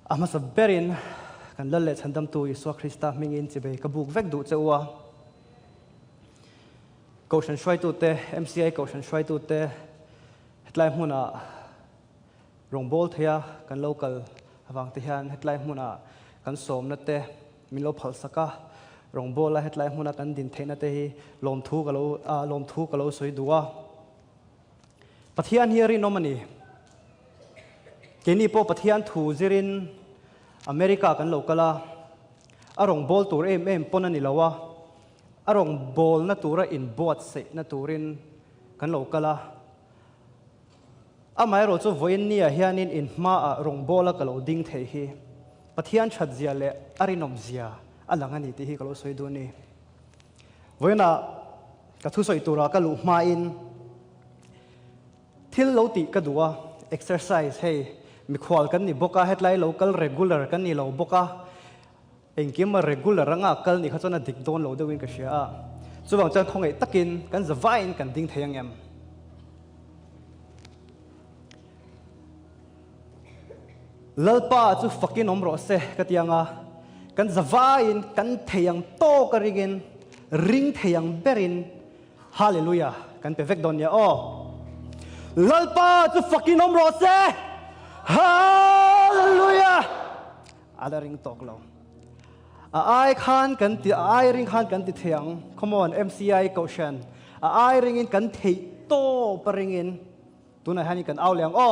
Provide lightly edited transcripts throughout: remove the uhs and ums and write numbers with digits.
ama sa berin kan lalle chandam tu Iswa Krista mingin chibe kabuk vek du chewa Koshan shwai tu te MCI Koshan shwai tu te hetlai hmuna rongbol thaya kan local awang te hian hetlai hmuna kan som na te milo phal saka rongbol la hetlai hmuna kan din theina te hi lom thu kalo soi duwa pathian hiari nomani keni po pathian thu zirin America kan lokala arong bol tur em ponani lawa arong bol na tura in bot se na turin kan lokala amai ro chu voin nia hianin in ma a rong bola kalo ding thei hi pathian that zia le arinom zia alangani ti hi kalo soi du ni voina ka thu soi tura ka lu ma in thil lo ti ka duwa exercise hey mi khwal kan ni boka headline local regular kan ni lo boka engkim ma regular anga kal ni khachona dik don lo dewin ka sia chuwang chan khongai takin kan zawain kan ding theyang em lalpa chu fakin omro se katianga kan zawain kan theyang to karigin ring theyang berin hallelujah kan perfect don ya o lalpa chu fakin omro se hallelujah ada ring tok lo ai khan kan ti ai ring khan kan ti theyang come on MCI Koshan ai ring in kan thei to paringin tuna hani kan auliang o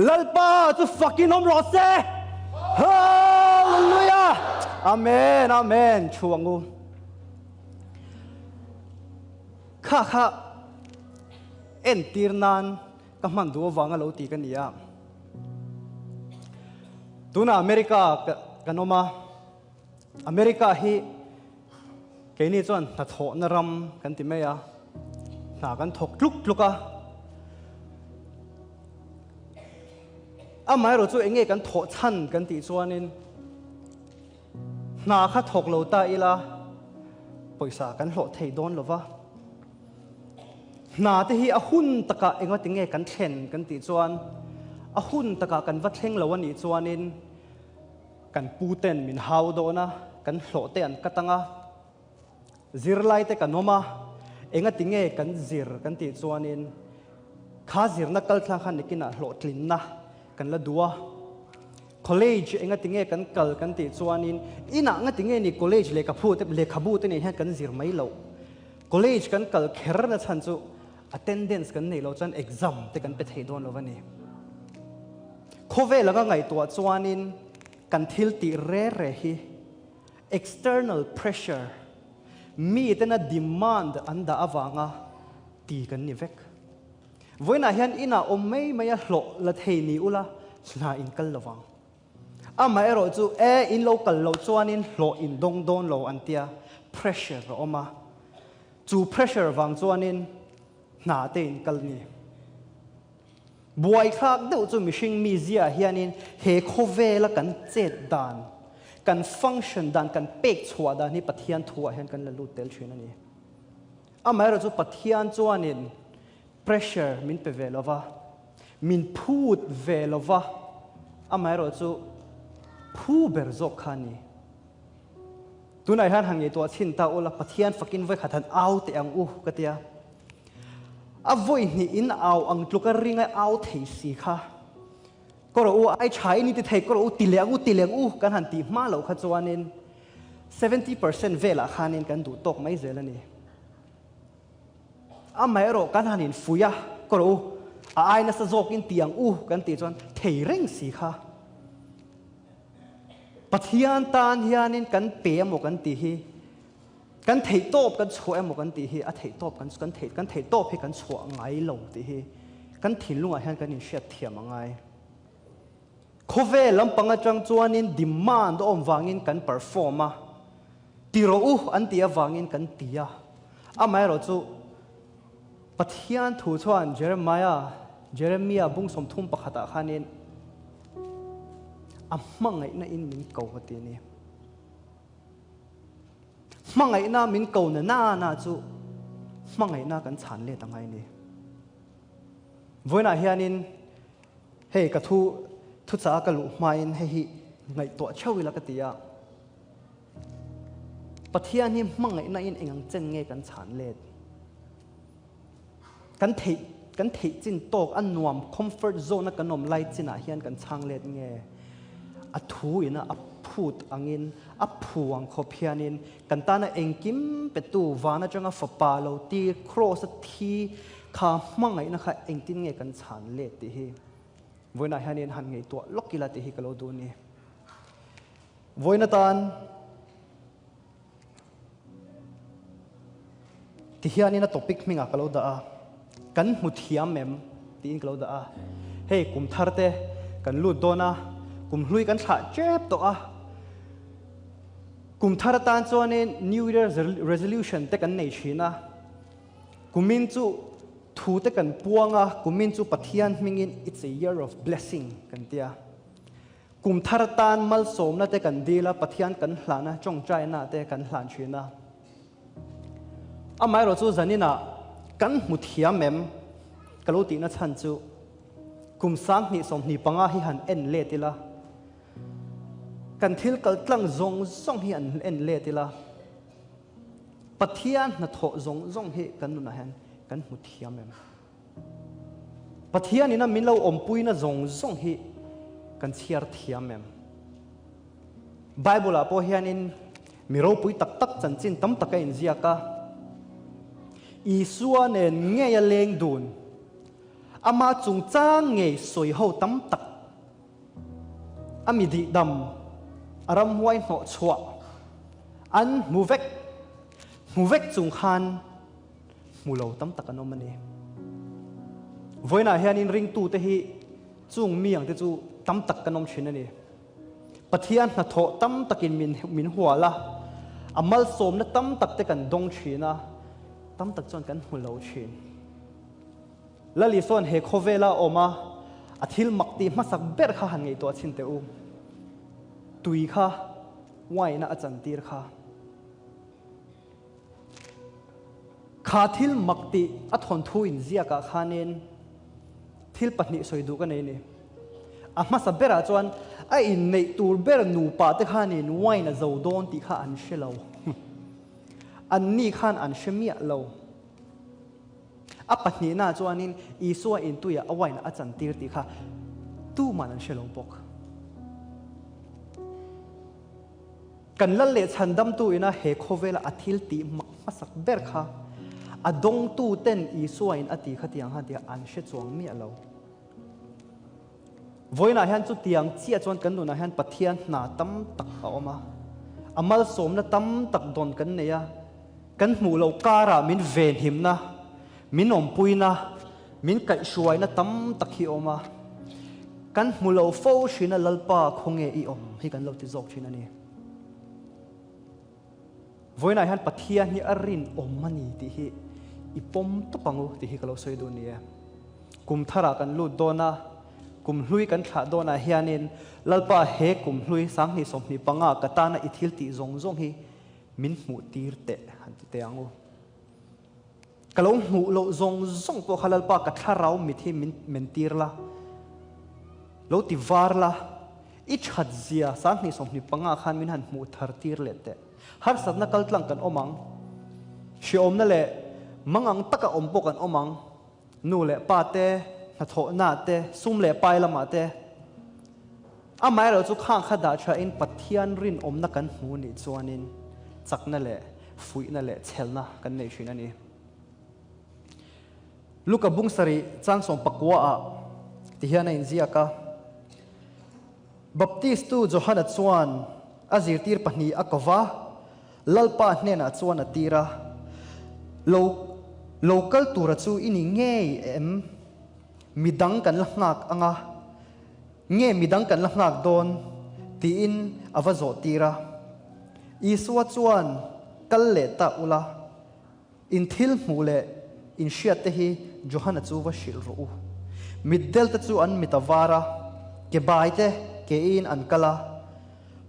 lalpa chu fucking om ro se hallelujah amen amen chuangu kha en tirnan ka man du wanga lo ti kan ya tuna America kanoma America hi keni chuan ta tho na ram kan ti meya na kan thok tluka amai ro chu enge kan tho chan kan ti chuanin na kha thok lo ta ila poisa kan hlo thei don lova na te hi a hun taka enga tinge kan thlen kan ti chuan a hun taka kan va thleng lo ani chuanin kan puten min hau do na kan hlo te an katanga zirlai te kanoma enga tinge kan zir kan ti chuanin kha zir na kal thlang khan nikina hlo tlin na kan la duwa college enga tinge kan kal kan ti chuanin ina nga tinge ni college le ka phu te le khabu te ni han kan zir mai lo college kan kal kher na chan chu attendance kan nei lo chan exam te kan pe thei don lo wani khove laga ngai to chuanin kan thil ti re hi external pressure mi tena demand anda awanga ti kan ni vek voina hian ina ommei maya hlo la thei ni ula chna in kal lawang ama ero chu in local lo chuanin hlo in dong don lo antia pressure ro oma chu pressure wang chuanin na te in kal ni buai khak deuh chu mihring mi zia hianin he khove la kan chet dan kan function dan kan pek chhuwa dan hi pathian thuwa hian kan la lut tel thin ani amai ro chu pathian chuanin pressure min pe velova min phut velova amai ro chu phu ber zo khani tunai han hangi to chin ta ola pathian fakin voi khathan au te ang u katia avoi ni in au ang tluka ringa au thei si kha koro u ai chai ni ti thei koro u tileng u kan han ti ma lo kha chuanin 70% vela khanin kan du tok mai zelani amai ro kan hanin fuya koro u ai na sa zok in tiang u kan ti chuan thei reng si kha pathian tan hianin kan pe mo kan ti hi kan thei top kan chhuwa mo kan ti hi a thei top kan thei top hi kan chhuwa ngai lo ti hi kan thilunga hian kan in shet thiam angai khove lampanga chang chuanin demand om wangin kan performa tiro u an tia wangin kan tia amai ro chu pathian thu chuan Jeremiah bung som thum pakhata khanin amangai na in min ko hati ni mangai na min ko na chu mangai na kan chan le tangai ni voina hianin he ka thu cha ka lu main he hi ngày tua chơi là cái tiaปัทยานี่มั่งไงนั่นเองเจนเงกันฉันเล็ดกันเทจินโตกอันนวม comfort zone นักนมไล่จินอาเฮียนกันช่างเล็ดเงอัทูอินะอัพูดอังินอัพวงขบเพียนินกันตานะเองกิมเป็ดตูวานะจังอ่ะฝปาโลตีครอสทีข้ามั่งไงนะคะเองตินเงกันฉันเล็ดที่ฮีวันนั้นเฮียนินหันไงตัวล็อกกิลาที่ฮีกะโลดูนี่วันนั้นตานที่เฮียนี่นะท็อปิกมิงอ่ะกะโลดากันมุทิยามเมมที่อินกะโลดาเฮ้กุมทาร์เตกันลูดโดนะกุมลุยกันฉะเจ็บตัวกุมทาร์ตานจวนนี่ New Year's Resolution เตกันในชีนะกุมมินจูทูเตกันปวงกุมมินจูปัทยานมิงิน It's a year of blessing กันเตียกุมทาร์ตานมัลสมนะเตกันดีละปัทยานกันหลานะจงใจนะเตกันหลานชีนะไม่เราจูจันนี่นะกันมุทิยามเมมกะโลตีนะฉันจูกุมสังนี่สมนี่ปังฮิหันเอ็นเลติละกันทิลกัลตั้งซงซงฮิอันเอ็นเลติละปัทยานนัทโหซงซงฮิกันนุนะฮันกันมุทิยามเมมปัทยานี่นะมินเราอมปุยนะซงซงฮิกันเชียร์ทิยามเมมไบเบิลอะพอฮิอันินมีเราปุยตักตักจันจินตั้มตักอินเซียกะอีส่วนเนี่ยเงี้ยเลงดูนอามาจุงจ้างเงี้ยสวยหูตั้มตักอามีดีดำอารมณ์ไว้หนอชัวอันมูเวกจุงฮันมูเหลาตั้มตักกันนมันเองวันนั้นเฮียนินริงตูเตหิจุงเมียงเตจูตั้มตักกันนมชินนี่ปัทยานนัทโตตั้มตักินมินหัวละอามัลสมนัตั้มตักเตกันดงชินะตั้มตักจนกันหัวเราชินแล้วลิส่วนเฮโคเวลาออกมาอาทิลมักตีมาสักเบ็ดข้าหันไงตัวชินเตอูตุยข้าไหวนะอาจารย์ตีร์ข้าข้าทิลมักตีอัฐนทุอินเซียกข้าเน้นทิลปัจนิสวยดูกันนี่อามาสักเบ็ดอาจารย์ไอ้ในตัวเบ็ดนูปาเตข้าเน้นไหวนะเจ้าโดนตีข้าอันเชลล์อันนี้ข้าอันเชมียเราอัปนี้น่าจวนนินอีสัวอินตุยเอาไว้นะอาจารย์ตีร์ตีข้าตู้มันอันเชลล์ปกกันละเลชันดำตัวอินะเฮโคเวลอาทิลตีมักมาสักเบร์ค่ะอดงตู้เต้นอีสัวอินอติขัดยังหันเดียอันเชจวงมีเราวันนั้นฮันจุดยังเจียจวนกันดูนะฮันปัทยานนาตั้มตักเอามาอามาสมนะตั้มตักโดนกันเนี่ยกันหมู่เราการามินเวนหิมนะมินอมปุยนะมินไก่ช่วยนะตั้มตักฮิออกมากันหมู่เราโฟชินะลลปาคงเออีอมให้กันเราติดจอกชินะนี่วันนั้นฮันปัทยานี่อรินอมมันนี่ที่ฮีอีปมตุปังอุที่ฮีก็เราสวยดูนี่กุมทารากันลุดโดนะกุมลุยกันขาโดนะเฮียนินลลปาเฮกุมลุยสังนี่สมนี่ปังกตานะอิทิลติจงฮีมินหมูตีร์เตะหันติเตอังอุกะลงหมูโลจงพวกขลลปากัทาเรามิที่มินตีร์ละโลติวาร์ละอิจหัดเซียสังนี่สมนี่ปังขันมินหันหมูทาร์ตีร์เลเตฮาร์สัตนักลังกันอมังชีอมนั่นแหละมังอังตะกะอมปกันอมังนู่แหละป้าเตนัทโหนาเตซุ่มแหละไปละมาเตอาไม่เราจุข้างขดาชาอินปัทยานรินอมนักกันหูนี่จวนินจักนั่นแหละฟุยนั่นแหละเชลนะกันในชีนั่นนี่ลูกกับบุ้งสรีจ้างส่งปักวะที่เฮียในอินเดียกะบัพติสตูโจฮันจวนอาจิรตีร์ปนีอักวะลลปาเนนัจวนตีระโลกัลตูระจูอินิเงยมิดังกันลักงักอ่ะเงยมิดังกันลักงักโดนตีอินอวโจตีระอีสวจวนกัลเลตาอุลาอินทิลมูเลอินเชียเตฮีโจฮันจูวชิลรูมิดเดลตจูอันมิตาวาระเก็บายเตเกอินอันกลา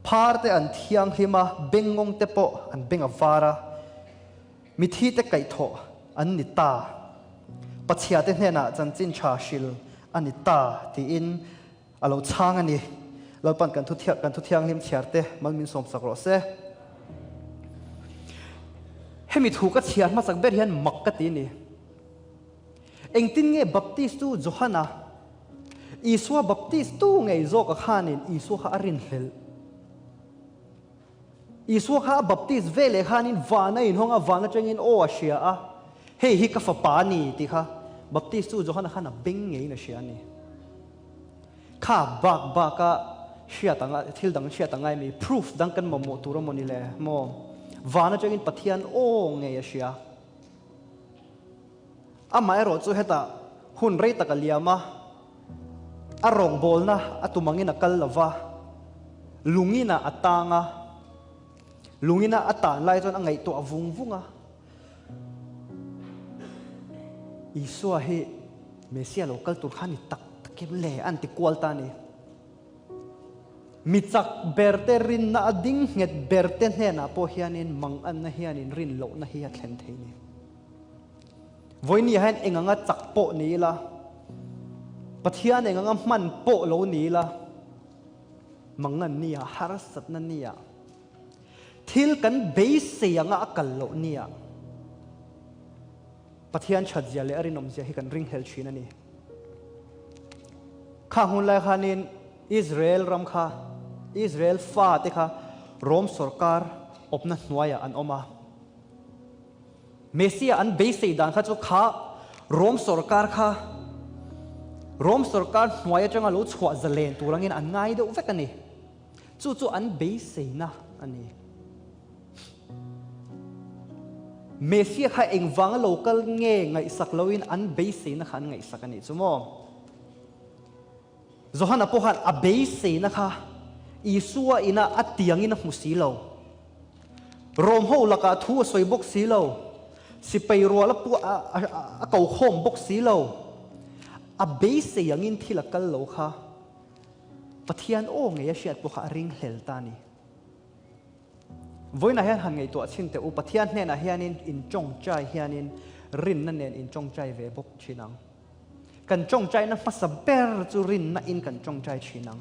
พาร์เตอันเทียงหิมาเบงงงเตโปอันเบงอวาระมิทีเตไก่โถอันนิตาปัจเจียเตเนน่ะจันจินชาชิลอันนิตาที่อินอโลช้างอันนี้ lalpan kan thu thiang lim chiarte malmin som sakro se hemi thu ka chiar ma sak ber hian mak ka ti ni engtin nge baptist tu Johana isua baptist tu ngei zo ka khanin isu kha arin hlel isu kha baptist vele khanin wana in honga wana chengin o asia a hei hi ka fa pa ni ti kha baptist tu Johana khana beng ngei na sia ni kha bak ka sia tanga thil dang sia tanga mi proof dang kan mo tura mo ni le mo wana chengin pathian o ngei asia amai ro chu heta hun rei takaliama arong bolna atumangina kallava lungina atanga lungina atan lai chon angai to avungvunga isua he mesia local tur khani tak takem le anti kwalta ni michak berte rin na ading nget berte hena po hianin mang an na hianin rin lo na hi thlen theini voini han enganga chakpo ni la pathian enganga man po lo ni la mangan nia harasat na nia thil kan base anga akal lo nia pathian chhajia le arinom zia hi kan ring hel thina ni kha hun lai khanin Israel ram kha Israel fa te kha Rom sarkar opna hnuaya an oma Mesia an base dan kha chu kha Rom sarkar kha Rom sarkar hnuaya changa lo chhuwa zalen turangin an ngai de uvek ani chu an base na ani Mesia kha engwang local nge ngai saklowin an base na khan ngai sakani chumo Johana pohan a base na kha isua ina atiangina musilo rom ho laka thu soi bok silo sipei rola pu a kau khom bok silo a base yangin thilakal lo kha pathian o nge ya shiat pokha ring hlel tani voina hian han ngei to chin te u pathian hne na hianin in chong chai hianin rin na nen in chong chai ve bok chinang kan chong chai na masaber chu rin na in kan chong chai chinang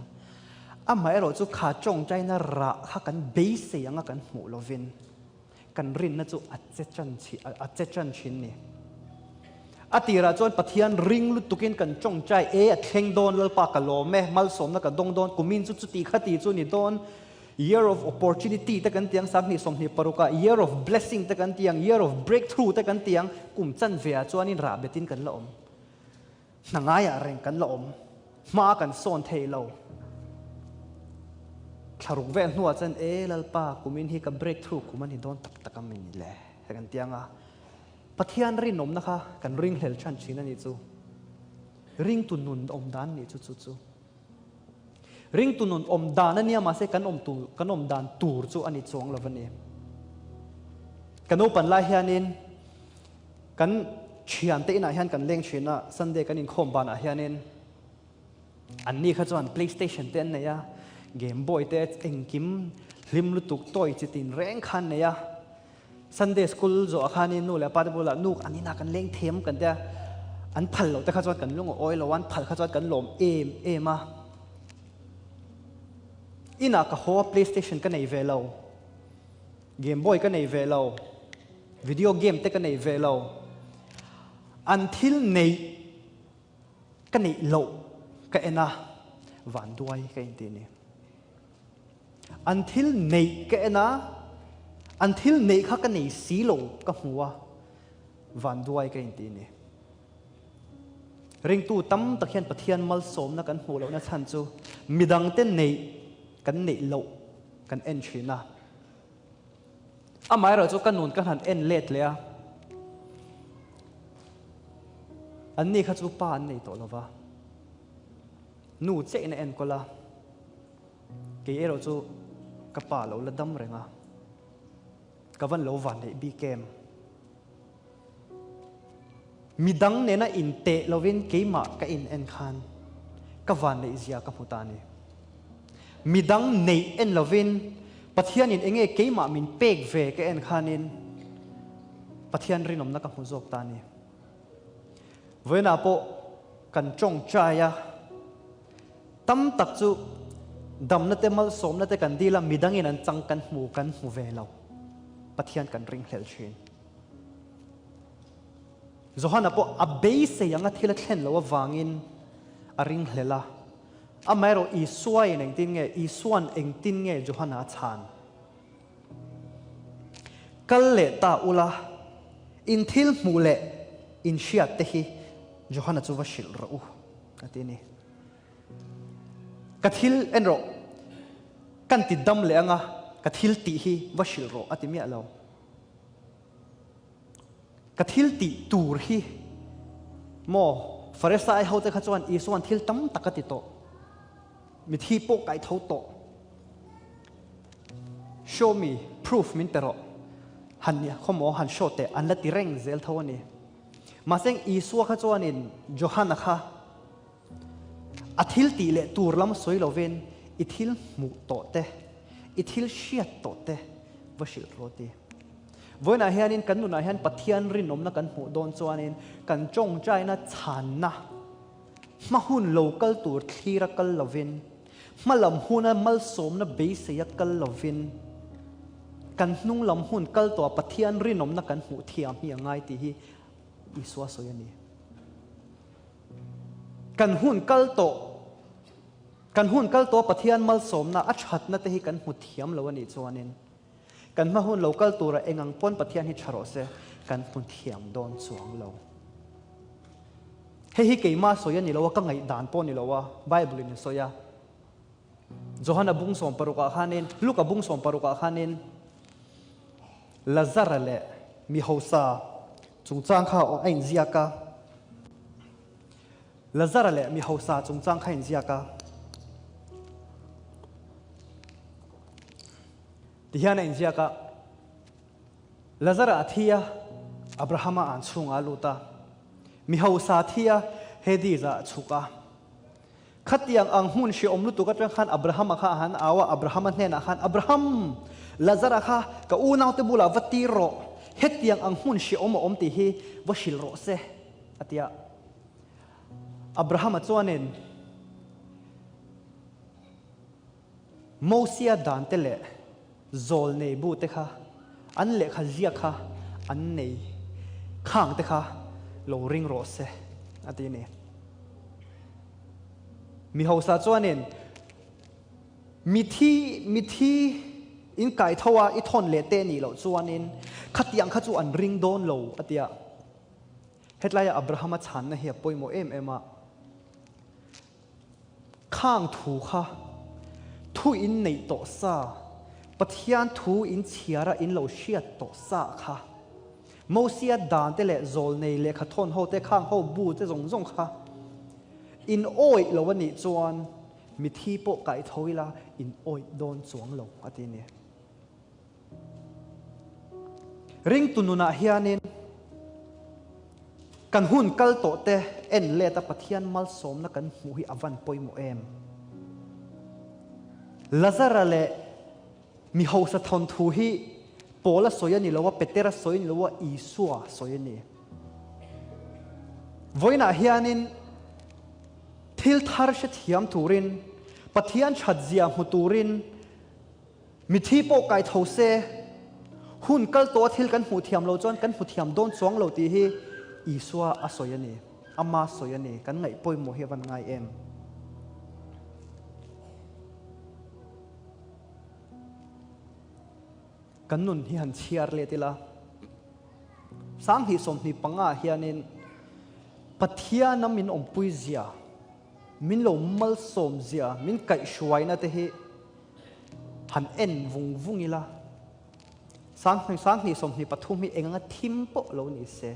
amai ro chu kha chong chai na ra kha kan base anga kan hmu lovin kan rin na chu ache chan chin ni atira chon pathian ring lu tukin kan chong chai a thleng don lal pa ka lo me mal som na ka dong don kumin chu ti khati chu ni don year of opportunity ta kan tiang sak ni som ni paruka year of blessing ta kan tiang year of breakthrough ta kan tiang kum chan vea chuanin ra betin kan la om nangaya reng kan la om ma kan son thei lo tharuk vel hnuwa chan lalpa kumin hi ka breakthrough kuman hi don tak takamin le kan tianga pathian rin nom na kha kan ring hlel chan china ni chu ring tu nun om dan ni chu ring tu nun om dan ania ma se kan om dan tur chu ani chong lovani kan opan lai hianin kan chian te ina hian kan leng china Sunday kan in khom bana hianin anni kha chuan PlayStation te an neya Game Boy te engkim hlim lu tuk toy chitin reng khan neya Sunday school zo akhanin nu le patbula nuk anina kan leng them kan da an phal lo te kha chuan kan lung oi lo wan phal kha chuan kan lom ema ina ka ho PlayStation ka nei velo Game Boy ka nei velo video game te ka nei velo until nei ka nei lo ka ena van duai ka intini until nei ka ena until nei kha ka nei silo ka huwa van duai ka intini ring tu tam takhian pathian mal som na kan hulo na chan chu midang te nei kan nei lo kan en china amai ro chu kanun kan han en let le a anni kha chu pa an nei to lova nu che na en kola ke ero chu ka pa lo la dam renga ka van lo van nei bi kem midang ne na in te lovin keima ka in en khan ka van nei zia ka phutani midang nei en lovin pathian in enge keima min pek ve ka en khanin pathian rinom na ka hu jok tani voina po kan chong chaya tam tak chu ดำนั่นเต็มmal somนั่นเต็มกันดีละมีดังอินันจังกันหูเวลาปะเทียนกันริงเฮลชินZohana po abase yang athila thlen lo wangin aring hlela amairo iswai neng tin nge iswan eng tin nge Johana chan kalle ta ula in thil mule in shiat te hi Johana chu washil ro atini kathil enro kan ti dam le anga kathil ti hi washil ro atimi alo kathil ti tur hi mo faresa ai hote kha chuan iswan thil tam takati to mi thi po kai tho to show me proof min pero han ya khomo han shote an la ti reng zel thawani maseng iswa kha chuan in Johana kha athil ti le tur lam soi loven ithil mu to te ithil shiat to te washil roti Voina hianin kan nuna hian pathian rin om na kan hmu don chuanin kan chong chai na chan na mahun local tur thira kal lovin malam huna mal som na base ya kal lovin kan hnung lam hun kal to pathian rin om na kan hmu thiam hi angai ti hi iswa soyani kan hun kal to pathian mal som na achat na te hi kan hmu thiam lawani chuanin kan mahun local tura engang pon pathian hi tharo se kan pun thiam don chuang lo he hi keima soya ni lo ka ngai dan pon ni lo wa bible ni soya Johana bung som paruka khanin Luka bung som paruka khanin Lazar le mi hosa chungchang kha o ain ziaka Lazar le mi hosa chungchang kha in ziaka Tihiana in ziaka Lazara athia Abrahama an chunga luta mi hosa thia hediza chuka khatiang ang hun shi omlu tu ka khan Abraham kha han awa Abraham hena khan Abraham Lazara kha ka unaw te bula vatiro hetiang ang hun shi om ti hi washil ro se atia Abraham chuanin Mosia dan tele zol nei bu te kha an le kha zia kha an nei khang te kha lo ring ro se atini mi hosa chuanin mithi in kai thawa I thon le te ni lo chuanin khatiang kha chu an ring don lo atia hetlaya Abraham chan na hi poimo ema khang thu kha thu in nei to sa pathian thu in chiara in lo shiat to sa kha Mosia dan te le zol nei le kha thon ho te khang ho bu te zong kha in oi lo wani chuan mi thi po kai thoila in oi don chuang lo atini ring tununa hianin kan hun kal to te en le ta pathian mal som na kan hu hi avan poimo em Lazara le mi hosa thon thu hi pola soyani lo wa petera soyani lo wa isua soyani voina hianin thil thar she thiam turin pathian chhadzia muturin mithi po kai those hun kal to thil kan hu thiam lo chon kan hu thiam don chuang lo ti hi isua asoyani ama soyani kan ngai poimo hi van ngai em kan nun hi han chiar le tila sang hi som ni panga hianin pathia na min ompui zia min lo mal som zia min kai shuai na te hi han en vung ila sang ni som ni pathum hi enganga thim po lo ni se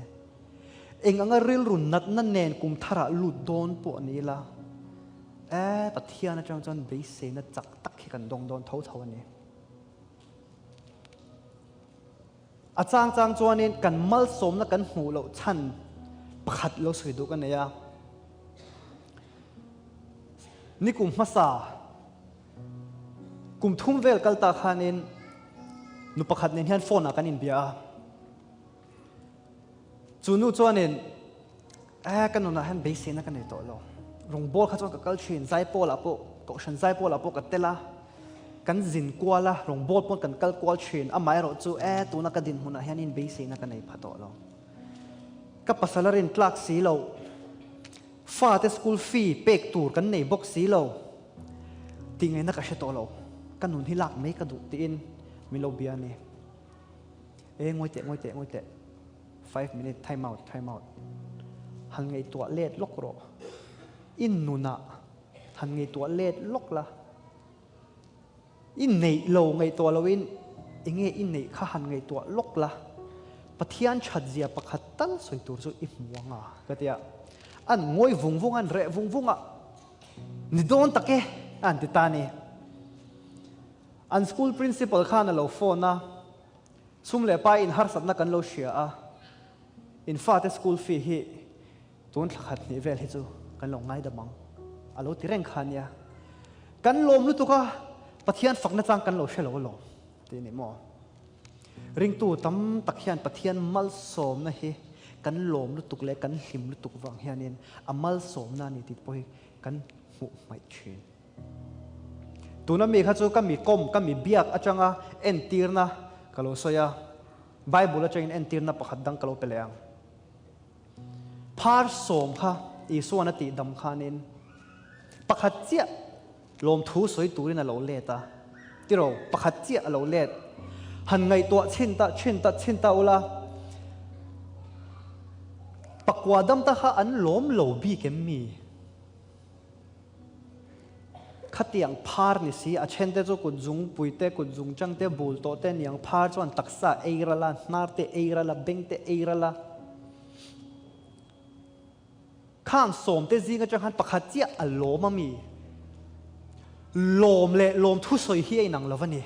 enganga ril run nat na nen kum thara lu don po ni la pathia na chang be se na chak tak hi kan dong don tho ani achang chuanin kan mal som na kan hmu lo chan pakhat lo soi du kan ya ni kum masa kum thum vel kalta khanin nu pakhat nen hian phone a kan in bia chunu chuanin kan nuna han be se na kan nei to lo rong bol kha chuan ka kal thin zai pola po ko shan zai po la po ka tela kan zin kwala rong bol pon kan kal kwal chin amai ro chu tu na ka din huna hianin be se na ka nei phato lo ka pasalarin tlak si lo fa te school fee pek tur kan nei box si lo tingai na ka she to lo kanun hi lak me ka du tin mi lo bia ni ngoi te 5 minute time out han ngai tua let lok ro in nuna han ngai tua let lok la in nei lo ngai tua lowin enge in nei kha han ngai tua lok la pathian chat zia pakhat tal soi tur chu i muanga katia an ngoi vung an re vunga ni don take an ti tani an school principal khan lo phone na sum le pa in har sat na kan lo shia a in fact school fee hi tun khat ni vel hi chu kan lo ngai da mang alo ti reng khan ya kan lom lu tu ka pathian fakna chang kan lo shelo lo ti ni mo ring tu tam takhian pathian mal som na hi kan lom lu tuk le kan him lu tuk wang hianin amal som na ni ti poi kan mu mai thin tuna mi kha chu ka mi kom ka mi biak achanga entir na kalo soya bible atang entir na pakhat dang kalo peleang par som kha isuan ati dam khanin pakhat chia lom thu soi turin a lo leta tiro pakhat chia a lo let han ngai to chin ta ula pakwa dam ta kha an lom lo bi kem mi khatiang phar ni si a chen te chu ku jung puite ku jung chang te bul to te niang phar chuan taksa eirala nar te eirala beng te eirala khang som te zinga chang han pakhat chia a lom mi lom thu soi hi ai nang lovani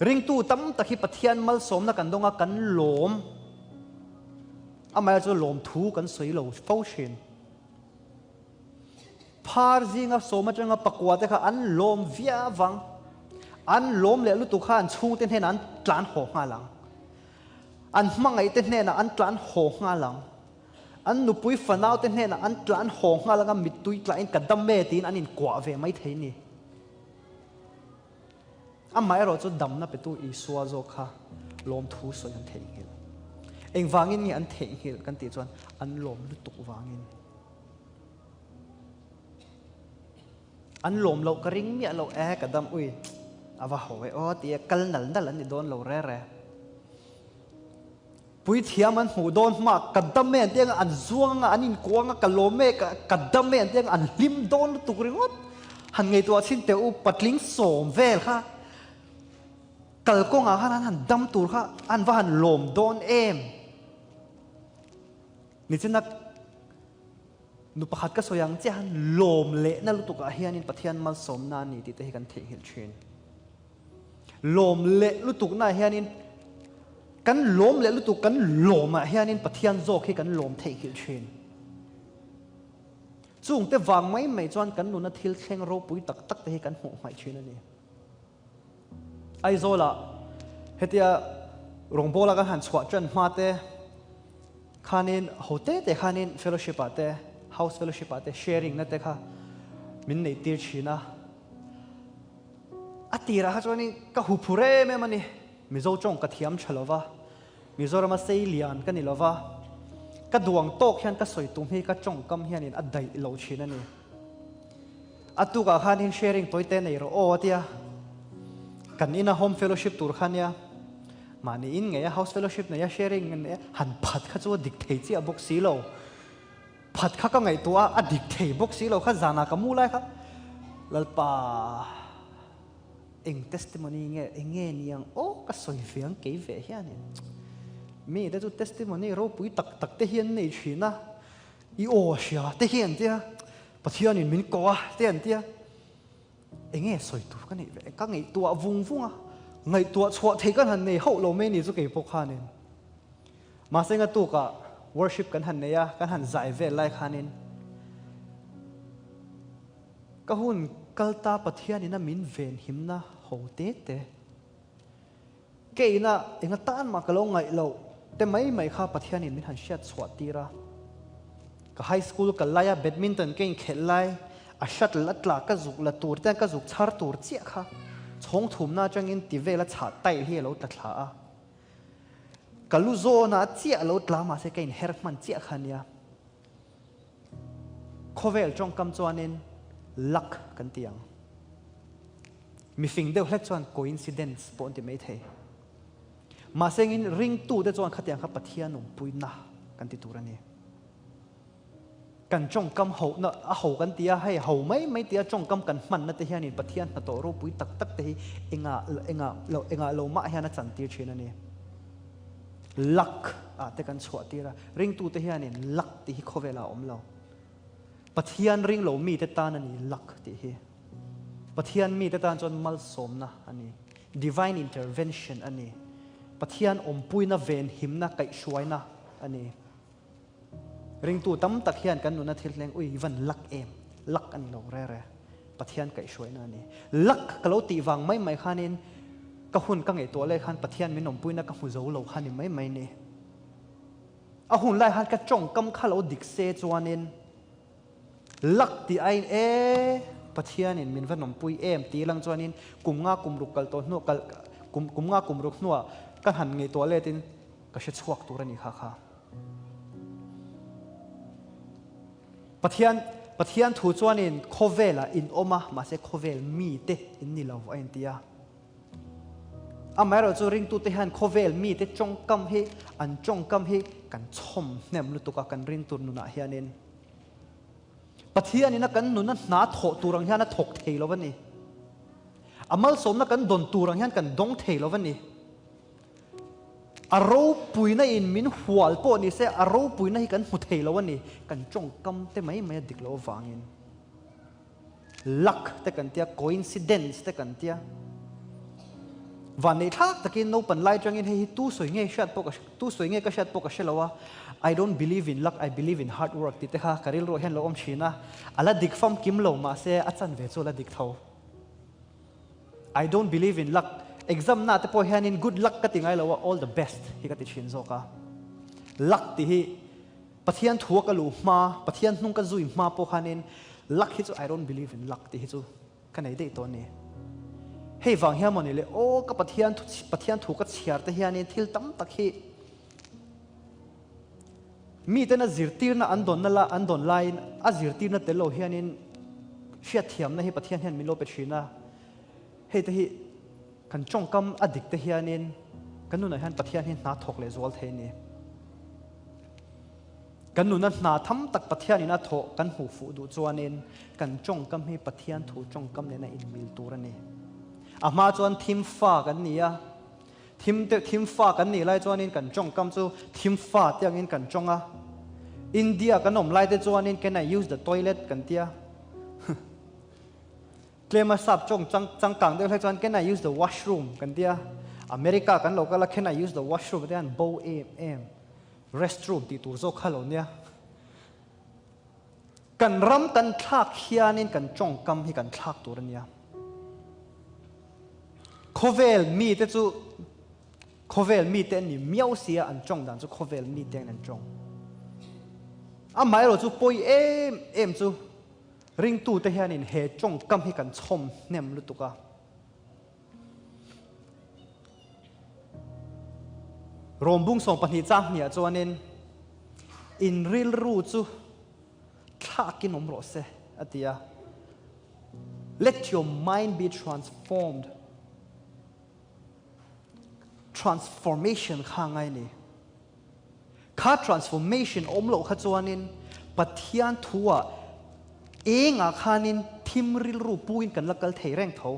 ring tu tam takhi pathian mal som na kan donga kan lom amai chu lom thu kan soi lo fo shin phar zinga soma changa pakwa te kha an lom via wang an lom le lu tu khan chung ten hen an tlan ho nga lang an mangai te hne na an tlan ho nga lang an nu pui fanau te hne na an tlan ho nga lang mi tui tlain kadam me tin an in kwa ve mai thei ni amai ro chu dam na pe tu i suwa zo kha lom thu so an thei hil eng wangin ni an thei hil kan ti chuan an lom lu tu wangin an lom lo ka ring mi lo ka dam ui awa hoi o ti kal nal an ni don lo re pui thiam an hu don ma ka dam me teng an zuang an in kuang ka lo me ka dam me teng an lim don tu ringot han ngei to chin te u patling som vel kha kal ko nga han dam tur kha an wa han lom don em ni chinak nu pakhat ka soyang chan lom le na lu tuka hianin pathian mal som na ni ti te kan thei hil thin lom le lu tuk na hianin kan lom le lu tuk kan lom a hianin pathian zok hi kan lom thei hil thin chung te wang mai chuan kan nu na thil thleng ro pui tak te hi kan hu mai thin ani ai zola hetia rongbola kan han chwa chan ma te khanin hote te khanin fellowship ate house fellowship ate sharing na te kha min nei tir china atira ha choni ka hu phure me mani mizo chong ka thiam chhalova mizorama sei lian ka nilova ka duang tok hian ka soi tum hi ka chong kam hian in adai lo china ni atu ka khanin sharing toite nei ro o atia kan ina home fellowship tur khania mani in nge house fellowship na ya sharing ne han phat kha chu dik thei chi abok si lo phat kha ka ngai tua adik thei bok si lo kha zana ka mu lai kha lalpa eng testimony nge niang o ka soi fiang ke ve hian mi da chu testimony ro pui tak te hian nei thina i o sha te hian tia pathian in min ko a te an tia enge soi tu ka nei ve ka ngai tua vunga ngai tua chwa thei kan han nei ho lo me ni chu ke pok khanin ma senga tu ka worship kan han neya kan han zai ve lai khanin ka hun kalta pathian ina min ven himna ho te keina enga tan ma kalo ngai lo te mai kha pathian in min han shat chwa tira ka high school ka laya badminton kein khel lai a shat latla ka zuk la tur ten ka zuk char tur chia kha chong thum na changin ti vela cha tai hi lo ta thla a kalu zo na chia lo tla ma se kain her man chia khania khovel trong kam chuanin luck kan tiang mi fing deuh hlek chuan coincidence pon ti mai the ma sengin ring tu de chuan khatiang kha pathian um puina kan ti turani kan trong kam ho na a ho kan tia hai ho mai tia trong kam kan man na te hianin pathian na to ro pui tak tak te hi enga lo ma hian a chan tir thin ani luck a te kan chhuat tira ring tu te hianin luck ti hi khovela om lo pathian ring lo mi te tan ani luck ti hi pathian mi te tan chon mal som na ani divine intervention ani pathian om puina ven himna kai shuaina ani ring tu tam tak hian kan nuna thil leng ui van lak em lak ani lo re pathian kai shuaina ani lak kalo ti wang mai khanin ka hun ka ngei to le khan pathian min om puina ka hu zo lo khani mai ni a hun lai han ka chong kam khalo dik se chuanin lak ti ai pathian in min van om pui em ti lang chuanin kumnga kumruk kal to hnu kal kumnga kumruk hnuwa ka han ngei to le tin ka she chuak turani kha pathian thu chuanin khovela in oma ma se khovel mi te in ni lo ain tia amaro chu ring tu te han khovel mi te chong kam hi an chong kam hi kan chom nem lu tuka kan ring tur nuna hianin pathian ina kan nuna na tho turang hian a thok thei lo wani amal som na kan don turang hian kan dong thei lo wani aro puina in min hual po ni se aro puina hi kan hu thei lo wani kan chong kam te mai dik lo wangin luck te kan tia coincidence te kan tia van nei thak takin no pan lai tangin hei tu soi nge shat po ka tu soi nge ka shat po ka shelawa I don't believe in luck I believe in hard work ti te kha karil ro hen lo om china ala dik fam kim lo ma se achan ve chu la dik tho I don't believe in luck exam na te po hianin good luck ka tingai lo all the best hi ka ti chin zo ka luck ti hi pathian thuak ka lu ma pathian hnung ka zui ma po khanin luck hi chu I don't believe in luck ti hi chu ka nei dei to ni hei wang hiam moni le o ka pathian thu ka chiar te hianin thil tam tak hi mi te na zirtir na andon line a zirtir na te lo hianin hria thiam na hi pathian hian mi lo pe thina hei te hi kan chong kam adik te hianin kanuna hian pathian hi na thok le zual the ni kanuna na tham tak pathian ina tho kan hu fu du chuanin kan chong kam hi pathian thu chong kam ne na in mil tur ani ama chuan thim fa kan nia thim fa kan ni lai chuanin kan chong kam chu thim fa tiang in kan chonga India kan om lai te chuanin can I use the toilet kan tia Klema sap chong chang kang de lai chuan can I use the washroom kan tia America kan local can I use the washroom then bow em restroom ti tur zo khalo nia kan ram kan thak hianin kan chong kam hi kan thak tur ania khovel mi te chu khovel mi te ni miao sia an chong dan chu khovel mi te an chong a mai ro chu poi em chu ring tu te hianin he chong kam hi kan chom nem lu tuka rombung song pani chang nia chuanin in ril ru chu thakin omro se atia let your mind be transformed transformation kha ngai ni kha transformation omlo kha chuanin pathian thuwa enga khanin thimril ru puin kan lakal thei reng tho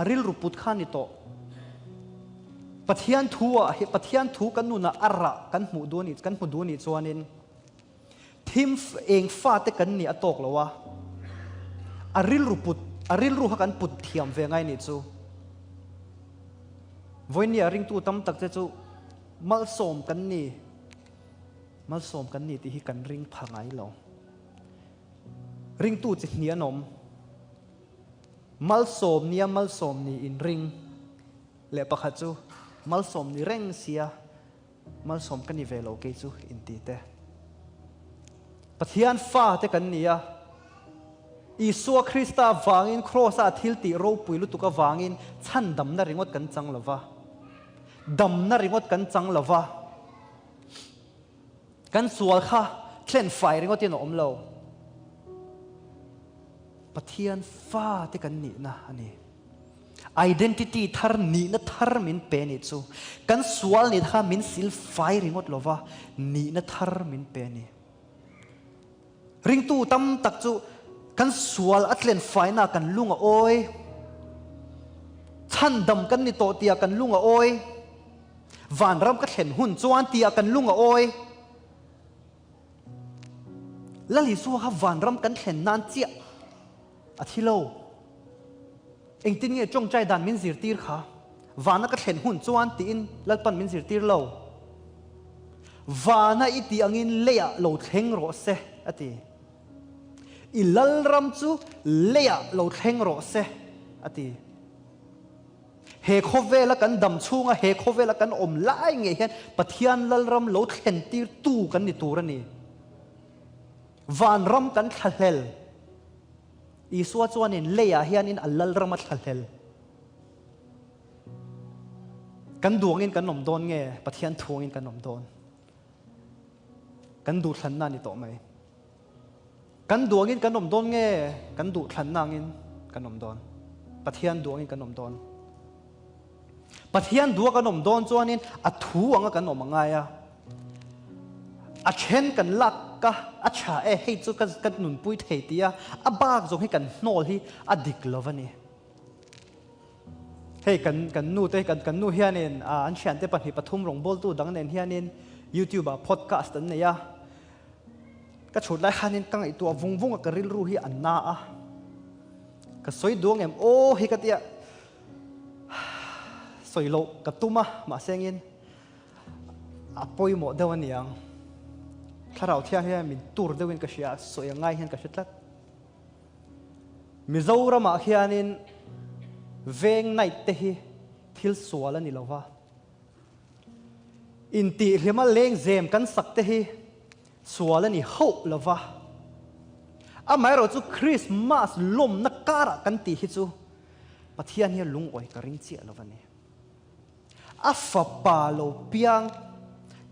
aril ru put khani to pathian thuwa he pathian thu kan nuna ara kan mu du ni chuanin thim eng fa te kan ni atok lowa aril ru ha kan put thiam ve ngai ni chu voinia ring tu tam tak che chu mal som kan ni ti hi kan ring phangai lo ring tu chi hnia nom mal som ni in ring le pakha chu mal som ni reng sia mal som kan ni velo ke chu in ti te pathian fa te kan nia Isua Krista vangin cross a thil ti ro pui lu tuka vangin chan dam na ringot kan chang lova dam na ringot kan chang lova kan sual kha thlen fai ringot in om lo pathian fa te kan ni na ani identity thar ni na thar min pe ni chu kan sual ni tha min sil fai ringot lova ni na thar min pe ni ring tu tam tak chu kan sual atlen fai na kan lunga oi chan dam kan ni to tia kan lunga oi van ram ka thlen hun chuan tia kan lunga oi lali su ha van ram kan thlen nan chia athilo engtin nge chong chai dan min zir tir kha vana ka thlen hun chuan ti in lalpan min zir tir lo vana iti angin leya lo thleng ro se ati ilal ram chu leya lo thleng ro se ati he khovela kan dam chunga he khovela kan om lai nge hian pathian lal ram lo thlen tir tu kan ni tur ani van ram kan thlel isua chuan in leya hian in alal ram thlel kan duangin kan nom don nge pathian thuangin kan nom don kan du thlan na ni to mai kan duangin kan nom don nge kan du thlan nangin kan nom don pathian duangin kan nom don pathian duwa kan nom don chuan in a thu anga kan nom anga ya a chen kan lak ka a cha e hei chu kan nun pui thei tia a bak zo hi kan hnol hi a dik lovani hei kan nu te kan nu hianin an thian te pan hi pathum rong bol tu dang nen hianin YouTube podcast an ne ya ka chhut lai khanin kang i tu vung a karil ru hi an na a ka soi duang em o hi ka tia soi lo ka tuma ma sengin a poi mo dewaniang tharau thia hian min tur deuin ka sia soi ngai hian ka hretlat Mizoram hianin veng nai te hi thil sual ani lova in ti hlema leng zem kan sak te hi sual ani ho lova a mai ro chu Christmas lom na kara kan ti hi chu pathian hi lung oi ka ring chi lova ni a fa pa lo piang